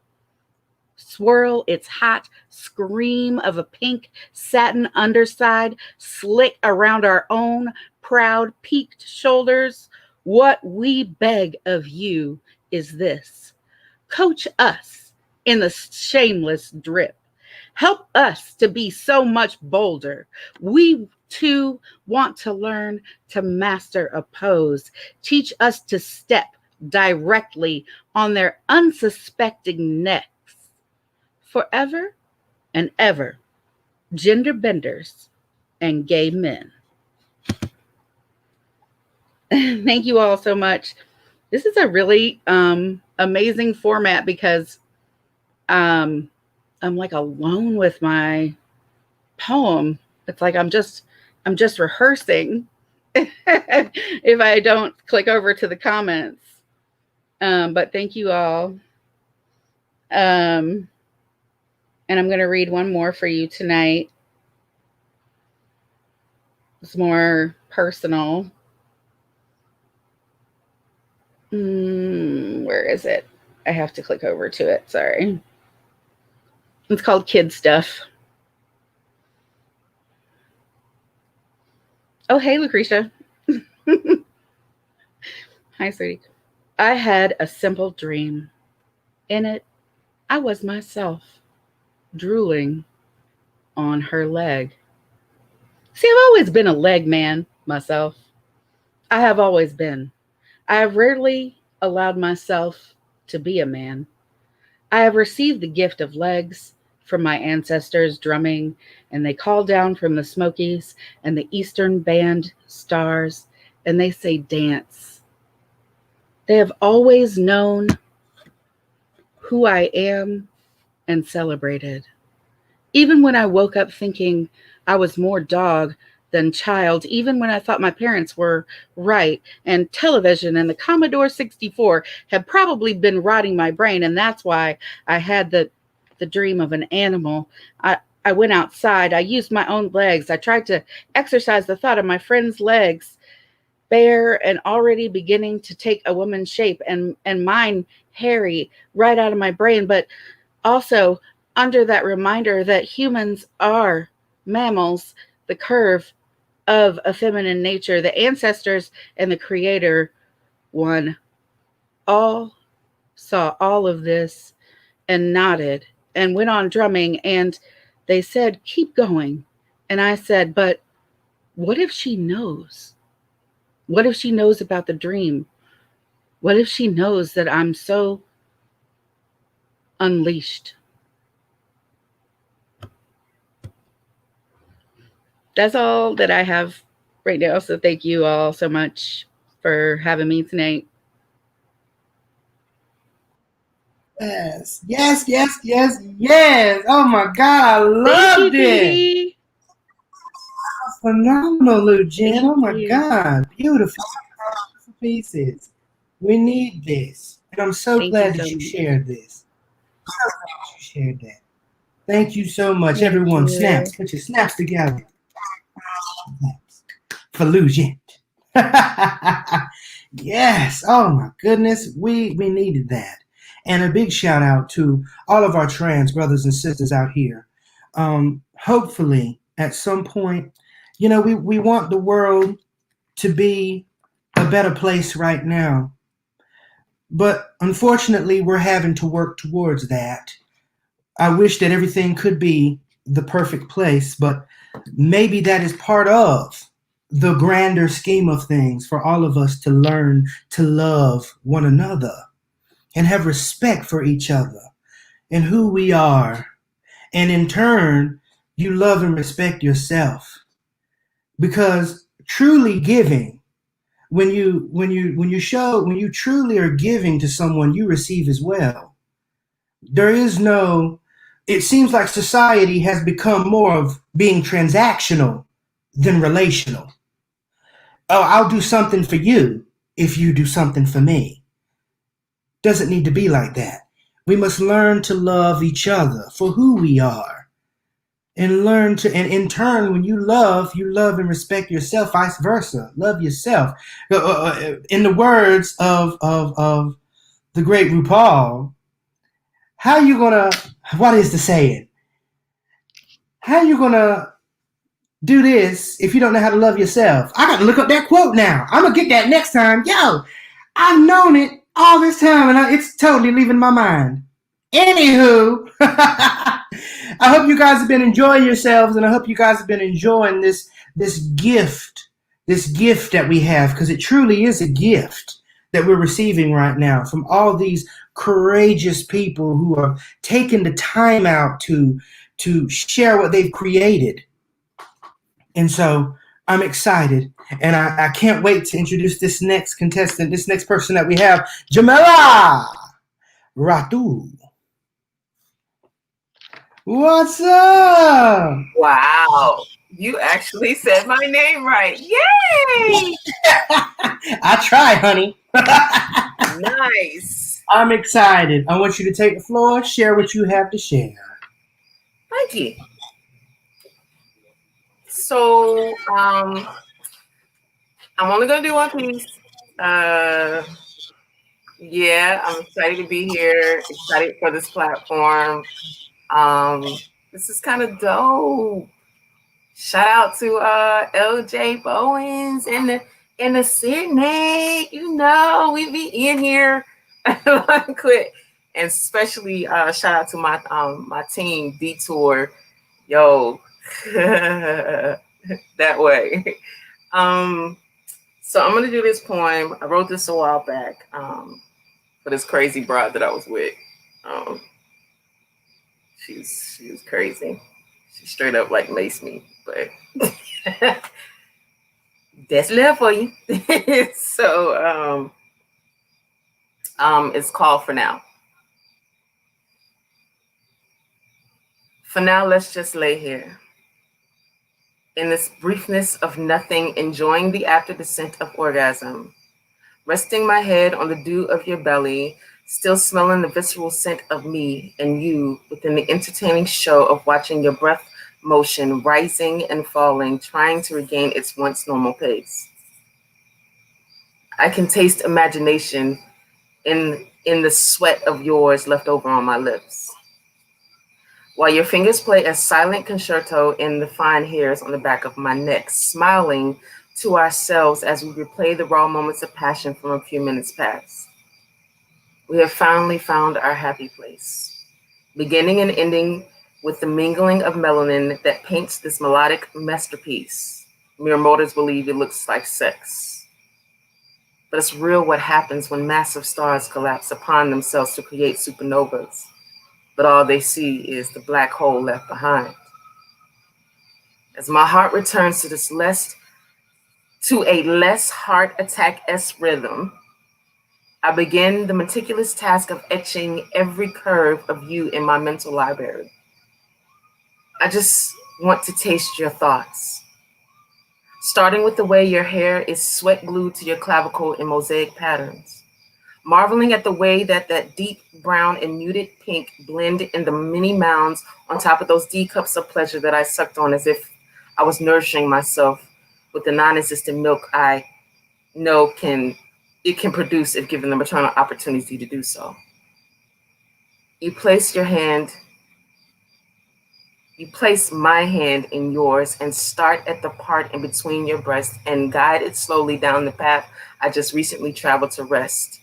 Swirl its hot scream of a pink satin underside, slick around our own proud peaked shoulders. What we beg of you is this. Coach us in the shameless drip. Help us to be so much bolder. We too want to learn to master a pose. Teach us to step directly on their unsuspecting necks. Forever and ever, gender benders and gay men. Thank you all so much. This is a really amazing format because I'm like alone with my poem. It's like I'm just rehearsing if I don't click over to the comments. But thank you all. And I'm going to read one more for you tonight. It's more personal. Where is it? I have to click over to it. Sorry. It's called Kid Stuff. Oh, hey, Lucretia. Hi, sweetie. I had a simple dream. In it, I was myself, drooling on her leg. See, I've always been a leg man myself. I have always been. I have rarely allowed myself to be a man. I have received the gift of legs from my ancestors drumming, and they call down from the Smokies and the Eastern Band stars, and they say dance. They have always known who I am and celebrated. Even when I woke up thinking I was more dog than child, even when I thought my parents were right and television and the Commodore 64 had probably been rotting my brain, and that's why I had the dream of an animal. I went outside. I used my own legs. I tried to exercise the thought of my friend's legs, bare and already beginning to take a woman's shape, and mine hairy right out of my brain, but also under that reminder that humans are mammals, the curve of a feminine nature, the ancestors and the creator one all saw all of this and nodded and went on drumming, and they said, keep going. And I said, but what if she knows? What if she knows about the dream? What if she knows that I'm so unleashed? That's all that I have right now. So thank you all so much for having me tonight. Yes, yes, yes, yes, yes. Oh my God, I loved it. Phenomenal, Lou Jen. Oh my God, beautiful pieces. We need this, and I'm so glad that you shared this. So glad you shared that. Thank you so much, everyone. Snaps, put your snaps together for Lou Jen. Yes. Oh my goodness, we needed that. And a big shout out to all of our trans brothers and sisters out here. Hopefully, at some point, you know, we want the world to be a better place right now. But unfortunately, we're having to work towards that. I wish that everything could be the perfect place, but maybe that is part of the grander scheme of things for all of us to learn to love one another and have respect for each other and who we are. And in turn, you love and respect yourself. Because truly giving, when you truly are giving to someone, you receive as well. It seems like society has become more of being transactional than relational. Oh, I'll do something for you if you do something for me. Doesn't need to be like that. We must learn to love each other for who we are, and and in turn, when you love and respect yourself. Vice versa, love yourself. In the words of the great RuPaul, what is the saying? How you gonna do this if you don't know how to love yourself? I got to look up that quote now. I'm gonna get that next time. Yo, I've known it all this time, and it's totally leaving my mind. Anywho, I hope you guys have been enjoying yourselves, and I hope you guys have been enjoying this gift that we have, because it truly is a gift that we're receiving right now from all these courageous people who are taking the time out to share what they've created. And so I'm excited, and I can't wait to introduce this next contestant, this next person that we have, Jamila Ratu. What's up? Wow, you actually said my name right. Yay! I try, honey. Nice. I'm excited. I want you to take the floor, share what you have to share. Thank you. So, I'm only gonna do one piece. Yeah, I'm excited to be here. Excited for this platform. This is kind of dope. Shout out to LJ Bowens and the SERNC. You know, we be in here quick. And especially shout out to my team, Detour. Yo, that way. So I'm gonna do this poem. I wrote this a while back for this crazy broad that I was with. She was crazy. She straight up like laced me, but that's love for you. So it's called For Now. For now, let's just lay here in this briefness of nothing, enjoying the after descent of orgasm, resting my head on the dew of your belly, still smelling the visceral scent of me and you within the entertaining show of watching your breath motion rising and falling, trying to regain its once normal pace. I can taste imagination in the sweat of yours left over on my lips, while your fingers play a silent concerto in the fine hairs on the back of my neck, smiling to ourselves as we replay the raw moments of passion from a few minutes past. We have finally found our happy place, beginning and ending with the mingling of melanin that paints this melodic masterpiece. Mere mortals believe it looks like sex. But it's real what happens when massive stars collapse upon themselves to create supernovas, but all they see is the black hole left behind. As my heart returns to a less heart attack-esque rhythm, I begin the meticulous task of etching every curve of you in my mental library. I just want to taste your thoughts, starting with the way your hair is sweat glued to your clavicle in mosaic patterns, marveling at the way that deep brown and muted pink blend in the many mounds on top of those D cups of pleasure that I sucked on as if I was nourishing myself with the non-existent milk I know it can produce if given the maternal opportunity to do so. You place my hand in yours and start at the part in between your breasts and guide it slowly down the path I just recently traveled to rest,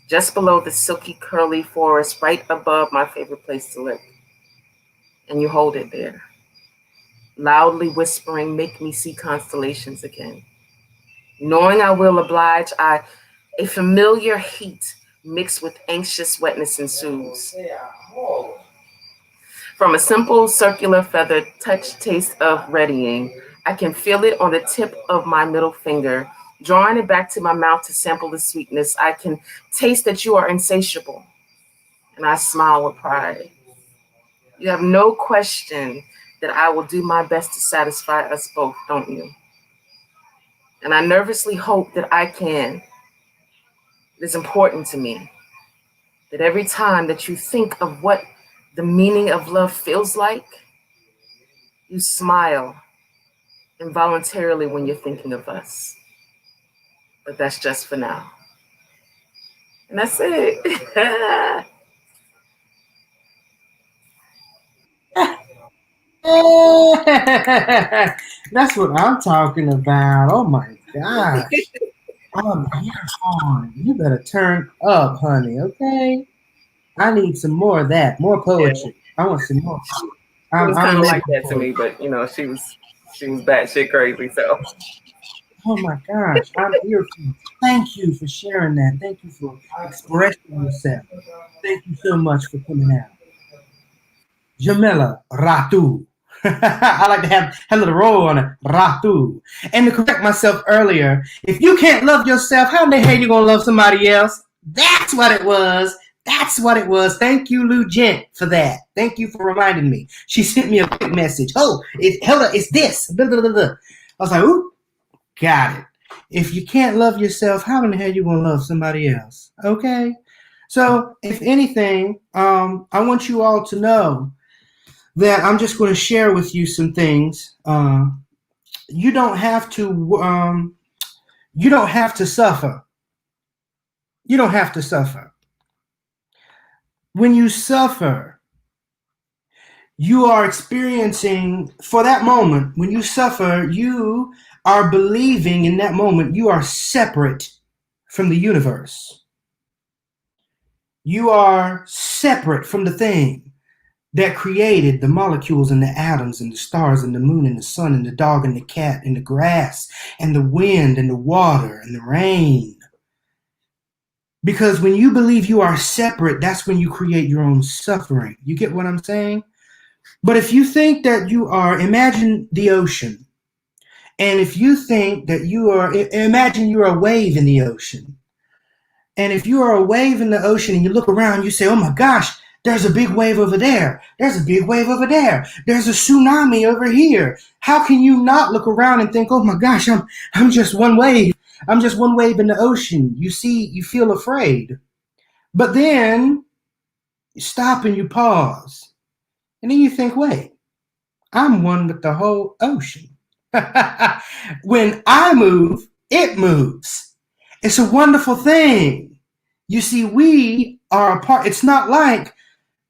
just below the silky curly forest right above my favorite place to live. And you hold it there, loudly whispering, make me see constellations again. Knowing I will oblige, a familiar heat mixed with anxious wetness ensues. From a simple circular feather touch taste of readying, I can feel it on the tip of my middle finger, drawing it back to my mouth to sample the sweetness. I can taste that you are insatiable, and I smile with pride. You have no question that I will do my best to satisfy us both, don't you? And I nervously hope that I can. It is important to me that every time that you think of what the meaning of love feels like, you smile involuntarily when you're thinking of us. But that's just for now. And that's it. That's what I'm talking about. Oh my gosh. Oh, my earphone. You better turn up, honey, okay? I need some more of that, more poetry. I want some more. It was kind I'm of ready like that to for it. me, but you know, she was batshit crazy. So Oh my gosh, I'm here for you. Thank you for sharing that. Thank you for expressing yourself. Thank you so much for coming out. Jamila Ratu. I like to have a little roll on it. Ratu. And to correct myself earlier, if you can't love yourself, how in the hell you gonna love somebody else? That's what it was. That's what it was. Thank you, Lou Gent, for that. Thank you for reminding me. She sent me a quick message. Oh, it's this. Blah, blah, blah, blah. I was like, ooh, got it. If you can't love yourself, how in the hell you gonna love somebody else? Okay. So, if anything, I want you all to know that I'm just going to share with you some things. You don't have to. You don't have to suffer. You don't have to suffer. When you suffer, you are experiencing, for that moment, when you suffer, you are believing in that moment you are separate from the universe. You are separate from the thing that created the molecules and the atoms and the stars and the moon and the sun and the dog and the cat and the grass and the wind and the water and the rain. Because when you believe you are separate, that's when you create your own suffering. You get what I'm saying? But if you think that you are, imagine the ocean. And if you think that you are, imagine you're a wave in the ocean. And if you are a wave in the ocean and you look around, you say, oh my gosh, there's a big wave over there. There's a big wave over there. There's a tsunami over here. How can you not look around and think, oh my gosh, I'm just one wave. I'm just one wave in the ocean. You see, you feel afraid. But then you stop and you pause. And then you think, wait, I'm one with the whole ocean. When I move, it moves. It's a wonderful thing. You see, we are a part. It's not like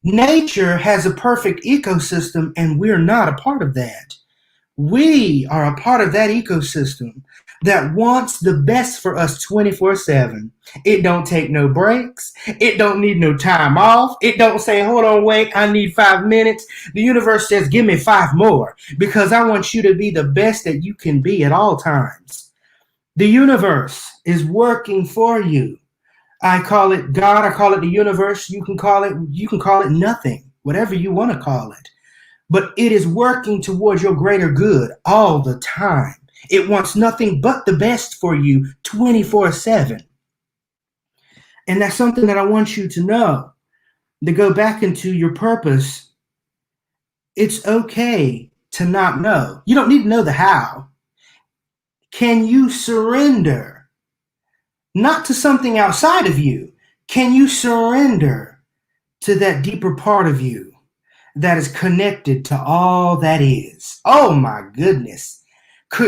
nature has a perfect ecosystem and we're not a part of that. We are a part of that ecosystem that wants the best for us 24/7. It don't take no breaks. It don't need no time off. It don't say, hold on, wait, I need 5 minutes. The universe says, give me 5 more because I want you to be the best that you can be at all times. The universe is working for you. I call it God. I call it the universe. You can call it nothing, whatever you want to call it. But it is working towards your greater good all the time. It wants nothing but the best for you 24/7. And that's something that I want you to know. To go back into your purpose, it's okay to not know. You don't need to know the how. Can you surrender? Not to something outside of you. Can you surrender to that deeper part of you that is connected to all that is? Oh my goodness.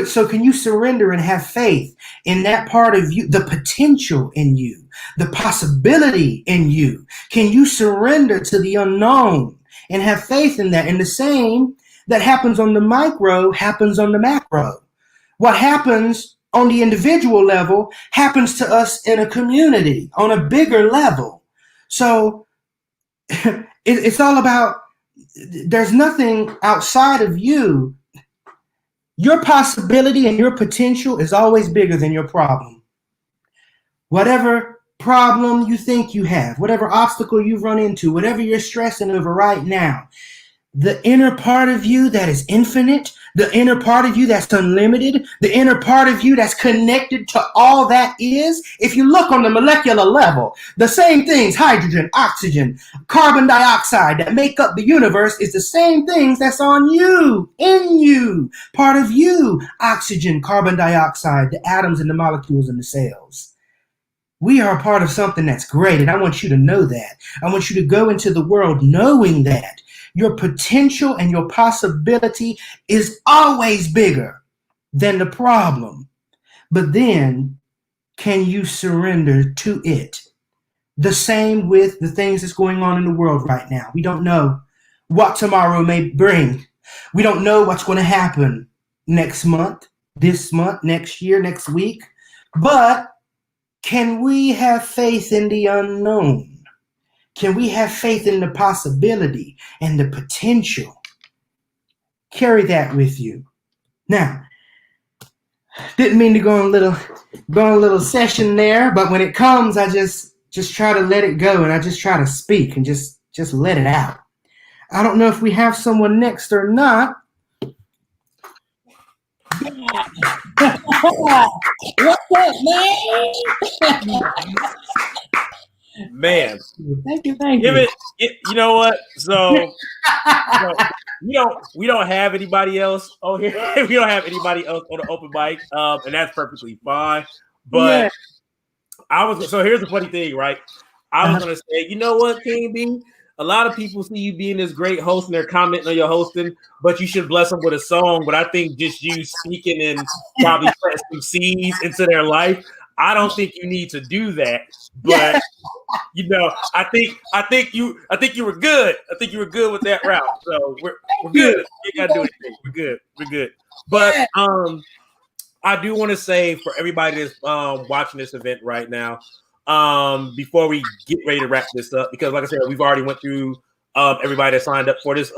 So can you surrender and have faith in that part of you, the potential in you, the possibility in you? Can you surrender to the unknown and have faith in that? And the same that happens on the micro happens on the macro. What happens on the individual level happens to us in a community on a bigger level. So it's all about, there's nothing outside of you. Your possibility and your potential is always bigger than your problem. Whatever problem you think you have, whatever obstacle you've run into, whatever you're stressing over right now, the inner part of you that is infinite, the inner part of you that's unlimited, the inner part of you that's connected to all that is, if you look on the molecular level, the same things, hydrogen, oxygen, carbon dioxide that make up the universe is the same things that's on you, in you, part of you, oxygen, carbon dioxide, the atoms and the molecules in the cells. We are a part of something that's great, and I want you to know that. I want you to go into the world knowing that. Your potential and your possibility is always bigger than the problem. But then, can you surrender to it? The same with the things that's going on in the world right now. We don't know what tomorrow may bring. We don't know what's going to happen next month, this month, next year, next week. But can we have faith in the unknown? Can we have faith in the possibility and the potential? Carry that with you. Now, didn't mean to go on a little session there, but when it comes, I just try to let it go, and I just try to speak and just let it out. I don't know if we have someone next or not. What's up, man? Man, thank you. You know what? So we don't have anybody else on here. We don't have anybody else on the open mic, and that's perfectly fine. But so here's the funny thing, right? I was gonna say, you know what, King B? A lot of people see you being this great host and they're commenting on your hosting, but you should bless them with a song. But I think just you speaking and probably plant some seeds into their life, I don't think you need to do that. But you know, I think you were good. I think you were good with that route. So we're good. You gotta do anything. We're good. But I do want to say for everybody that's watching this event right now, before we get ready to wrap this up, because like I said, we've already went through everybody that signed up for this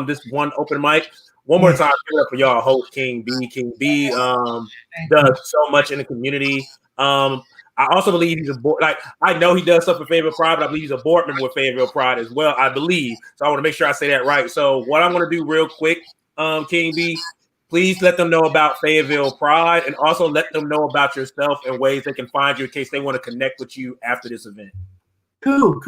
this one open mic. One more time, give it up for y'all, host King B. Does so much in the community. I also believe he's a board. Like I know he does stuff for Fayetteville Pride, but I believe he's a board member with Fayetteville Pride as well. I believe. So I want to make sure I say that right. So what I'm going to do real quick, King B, please let them know about Fayetteville Pride, and also let them know about yourself and ways they can find you in case they want to connect with you after this event. Cool.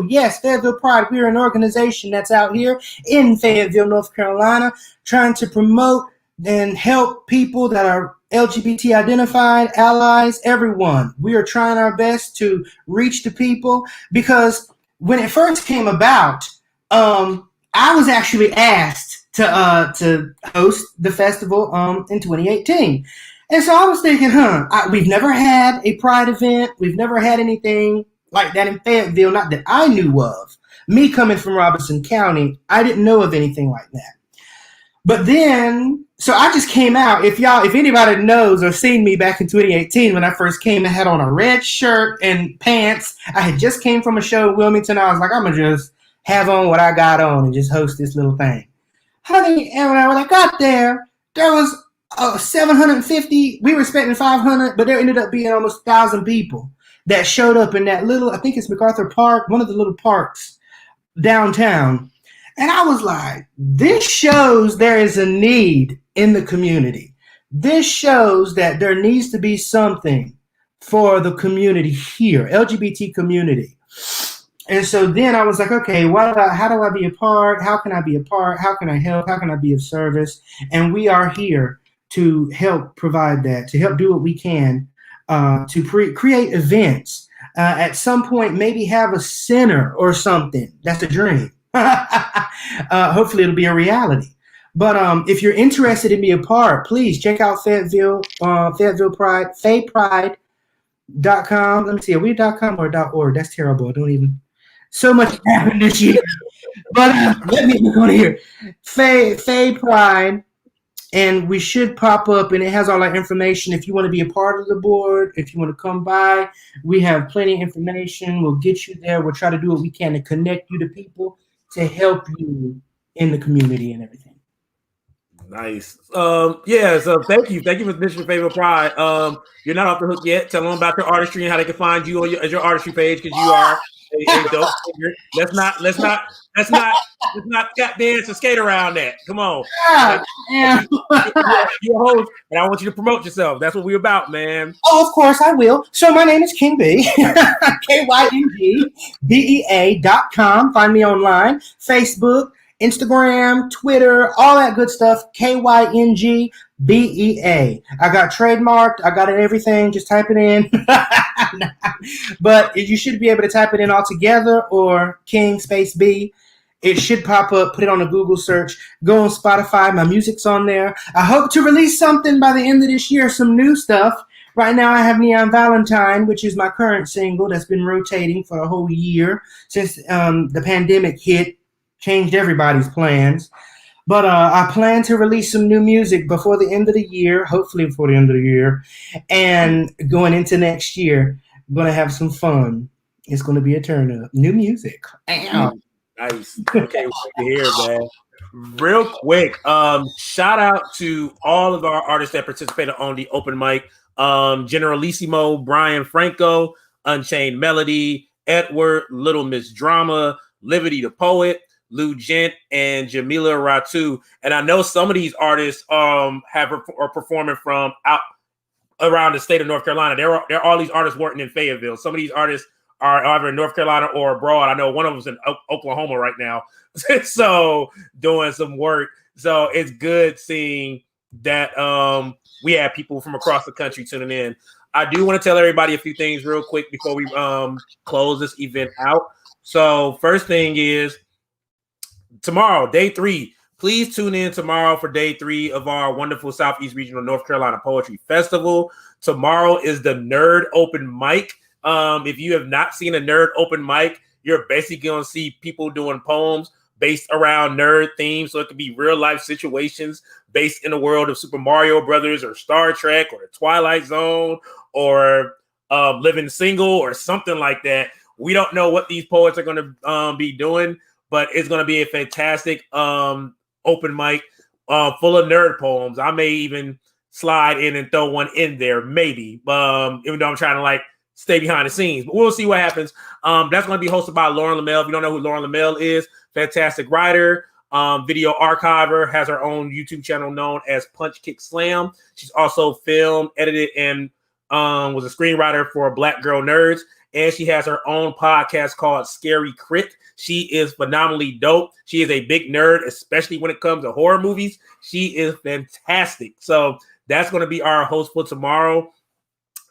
Yes, Fayetteville Pride. We're an organization that's out here in Fayetteville, North Carolina, trying to promote and help people that are LGBT identified, allies, everyone. We are trying our best to reach the people, because when it first came about, I was actually asked to host the festival in 2018. And so I was thinking, we've never had a Pride event. We've never had anything like that in Fayetteville, not that I knew of. Me coming from Robeson County, I didn't know of anything like that. But then, so I just came out. If anybody knows or seen me back in 2018 when I first came, I had on a red shirt and pants. I had just came from a show in Wilmington. I was like, I'm going to just have on what I got on and just host this little thing. Honey, and when I got there was 750. We were expecting 500, but there ended up being almost 1,000 people that showed up in that little, I think it's MacArthur Park, one of the little parks downtown. And I was like, this shows there is a need in the community. This shows that there needs to be something for the community here, LGBT community. And so then I was like, okay, how do I be a part? How can I be a part? How can I help? How can I be of service? And we are here to help provide that, to help do what we can to create events. At some point, maybe have a center or something. That's a dream. Hopefully it'll be a reality. But if you're interested in being a part, please check out Fayetteville Pride, FayePride.com. Let me see, are we .com or .org? That's terrible. I don't even. So much happened this year. But let me look on here. Faye Pride, and we should pop up, and it has all our information. If you want to be a part of the board, if you want to come by, we have plenty of information. We'll get you there. We'll try to do what we can to connect you to people to help you in the community and everything. Nice. So thank you for mentioning Fayetteville Pride. You're not off the hook yet. Tell them about your artistry and how they can find you on your artistry page, because you are a dope figure. Let's not dance and skate around that. Come on. Yeah. You're a host, and I want you to promote yourself. That's what we're about, man. Oh, of course I will. So my name is King B, KYNGBEA.com. Find me online, Facebook, Instagram, Twitter, all that good stuff. KYNGBEA. I got trademarked. I got it everything. Just type it in. But you should be able to type it in all together, or King space B. It should pop up. Put it on a Google search. Go on Spotify. My music's on there. I hope to release something by the end of this year, some new stuff. Right now I have Neon Valentine, which is my current single that's been rotating for a whole year since the pandemic hit, changed everybody's plans. But I plan to release some new music before the end of the year, hopefully before the end of the year, and going into next year, I'm going to have some fun. It's going to be a turn up. New music. Damn. Nice. Okay, what to hear, man. Real quick, shout out to all of our artists that participated on the open mic. Generalissimo, Brian Franco, Unchained Melody, Edward, Little Miss Drama, Liberty the Poet, Lou Gent, and Jamila Ratu. And I know some of these artists are performing from out around the state of North Carolina. There are all these artists working in Fayetteville. Some of these artists are either in North Carolina or abroad. I know one of them's in Oklahoma right now. So doing some work. So it's good seeing that we have people from across the country tuning in. I do want to tell everybody a few things real quick before we close this event out. So first thing is tomorrow, day 3. Please tune in tomorrow for day 3 of our wonderful Southeast Regional North Carolina Poetry Festival. Tomorrow is the Nerd Open Mic. If you have not seen a Nerd Open Mic, you're basically going to see people doing poems based around nerd themes. So it could be real life situations based in the world of Super Mario Brothers or Star Trek or the Twilight Zone or Living Single or something like that. We don't know what these poets are going to be doing, but it's going to be a fantastic open mic full of nerd poems. I may even slide in and throw one in there, maybe, even though I'm trying to like stay behind the scenes, but we'll see what happens. That's going to be hosted by Lauren Lamel. If you don't know who Lauren Lamel is, fantastic writer, video archiver, has her own YouTube channel known as Punch Kick Slam. She's also filmed, edited, and was a screenwriter for Black Girl Nerds. And she has her own podcast called Scary Crit. She is phenomenally dope. She is a big nerd, especially when it comes to horror movies. She is fantastic. So that's going to be our host for tomorrow.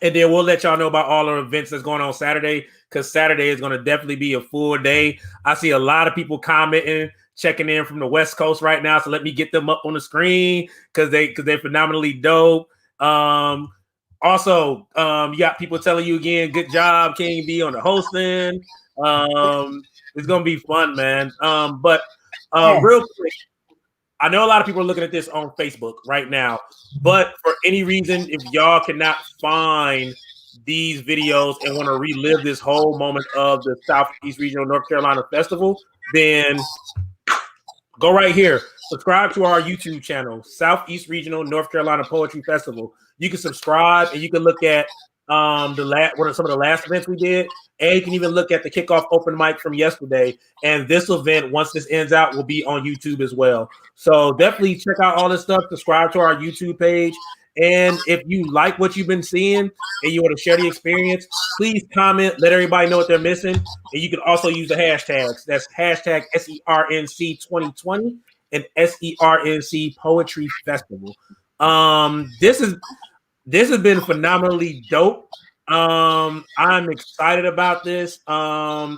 And then we'll let y'all know about all the events that's going on Saturday, because Saturday is going to definitely be a full day. I see a lot of people commenting, checking in from the West Coast right now. So let me get them up on the screen because they're phenomenally dope. Also, you got people telling you again, good job, King B, on the hosting. It's going to be fun, man. But real quick, I know a lot of people are looking at this on Facebook right now, but for any reason, if y'all cannot find these videos and want to relive this whole moment of the Southeast Regional North Carolina Festival, then go right here. Subscribe to our YouTube channel, Southeast Regional North Carolina Poetry Festival. You can subscribe and you can look at some of the last events we did, and you can even look at the kickoff open mic from yesterday. And this event, once this ends out, will be on YouTube as well. So definitely check out all this stuff. Subscribe to our YouTube page. And if you like what you've been seeing and you want to share the experience, please comment, let everybody know what they're missing. And you can also use the hashtags. That's hashtag SERNC 2020 and SERNC Poetry Festival. This has been phenomenally dope. I'm excited about this. For all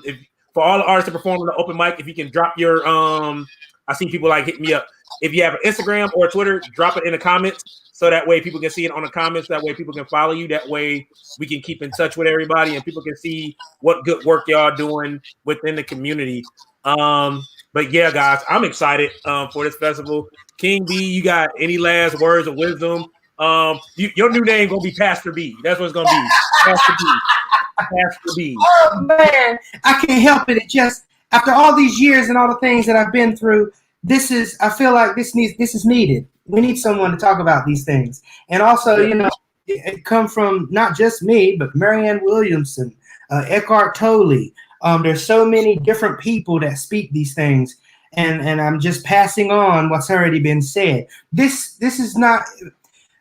the artists to perform on the open mic, if you can drop your I see people like hit me up. If you have an Instagram or Twitter, drop it in the comments so that way people can see it on the comments. That way people can follow you. That way we can keep in touch with everybody and people can see what good work y'all doing within the community. But yeah, guys, I'm excited for this festival. King B, you got any last words of wisdom? Your new name gonna be Pastor B. That's what it's gonna be. Pastor B. Pastor B. Oh man, I can't help it. It just after all these years and all the things that I've been through, I feel like this is needed. We need someone to talk about these things. And also, it come from not just me, but Marianne Williamson, Eckhart Tolle. There's so many different people that speak these things. And I'm just passing on what's already been said. This is not.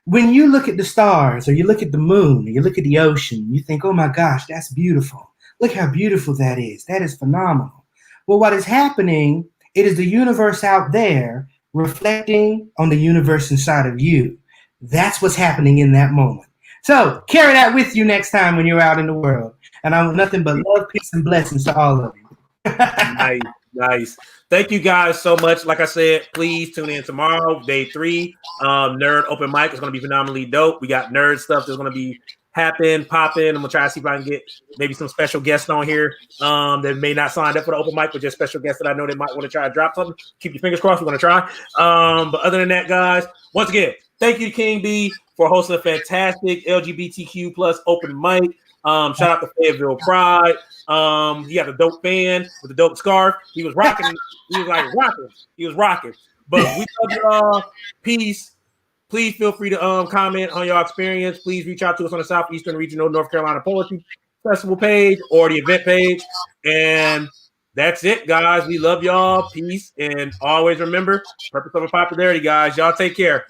When you look at the stars or you look at the moon or you look at the ocean, you think, oh my gosh, that's beautiful. Look how beautiful that is. That is phenomenal. Well, what is happening, it is the universe out there reflecting on the universe inside of you. That's what's happening in that moment. So carry that with you next time when you're out in the world. And I want nothing but love, peace, and blessings to all of you. Nice. Thank you guys so much. Like I said, please tune in tomorrow, day 3. Nerd open mic is going to be phenomenally dope. We got nerd stuff that's going to be popping. I'm going to try to see if I can get maybe some special guests on here that may not sign up for the open mic, but just special guests that I know they might want to try to drop something. Keep your fingers crossed. We're going to try. But other than that, guys, once again, thank you to King B for hosting a fantastic LGBTQ plus open mic. Shout out to Fayetteville Pride. He had a dope fan with a dope scarf. He was rocking. He was like rocking. He was rocking. But we love y'all. Peace. Please feel free to comment on your experience. Please reach out to us on the Southeastern Regional North Carolina Poetry Festival page or the event page. And that's it, guys. We love y'all. Peace. And always remember, purpose over popularity, guys. Y'all take care.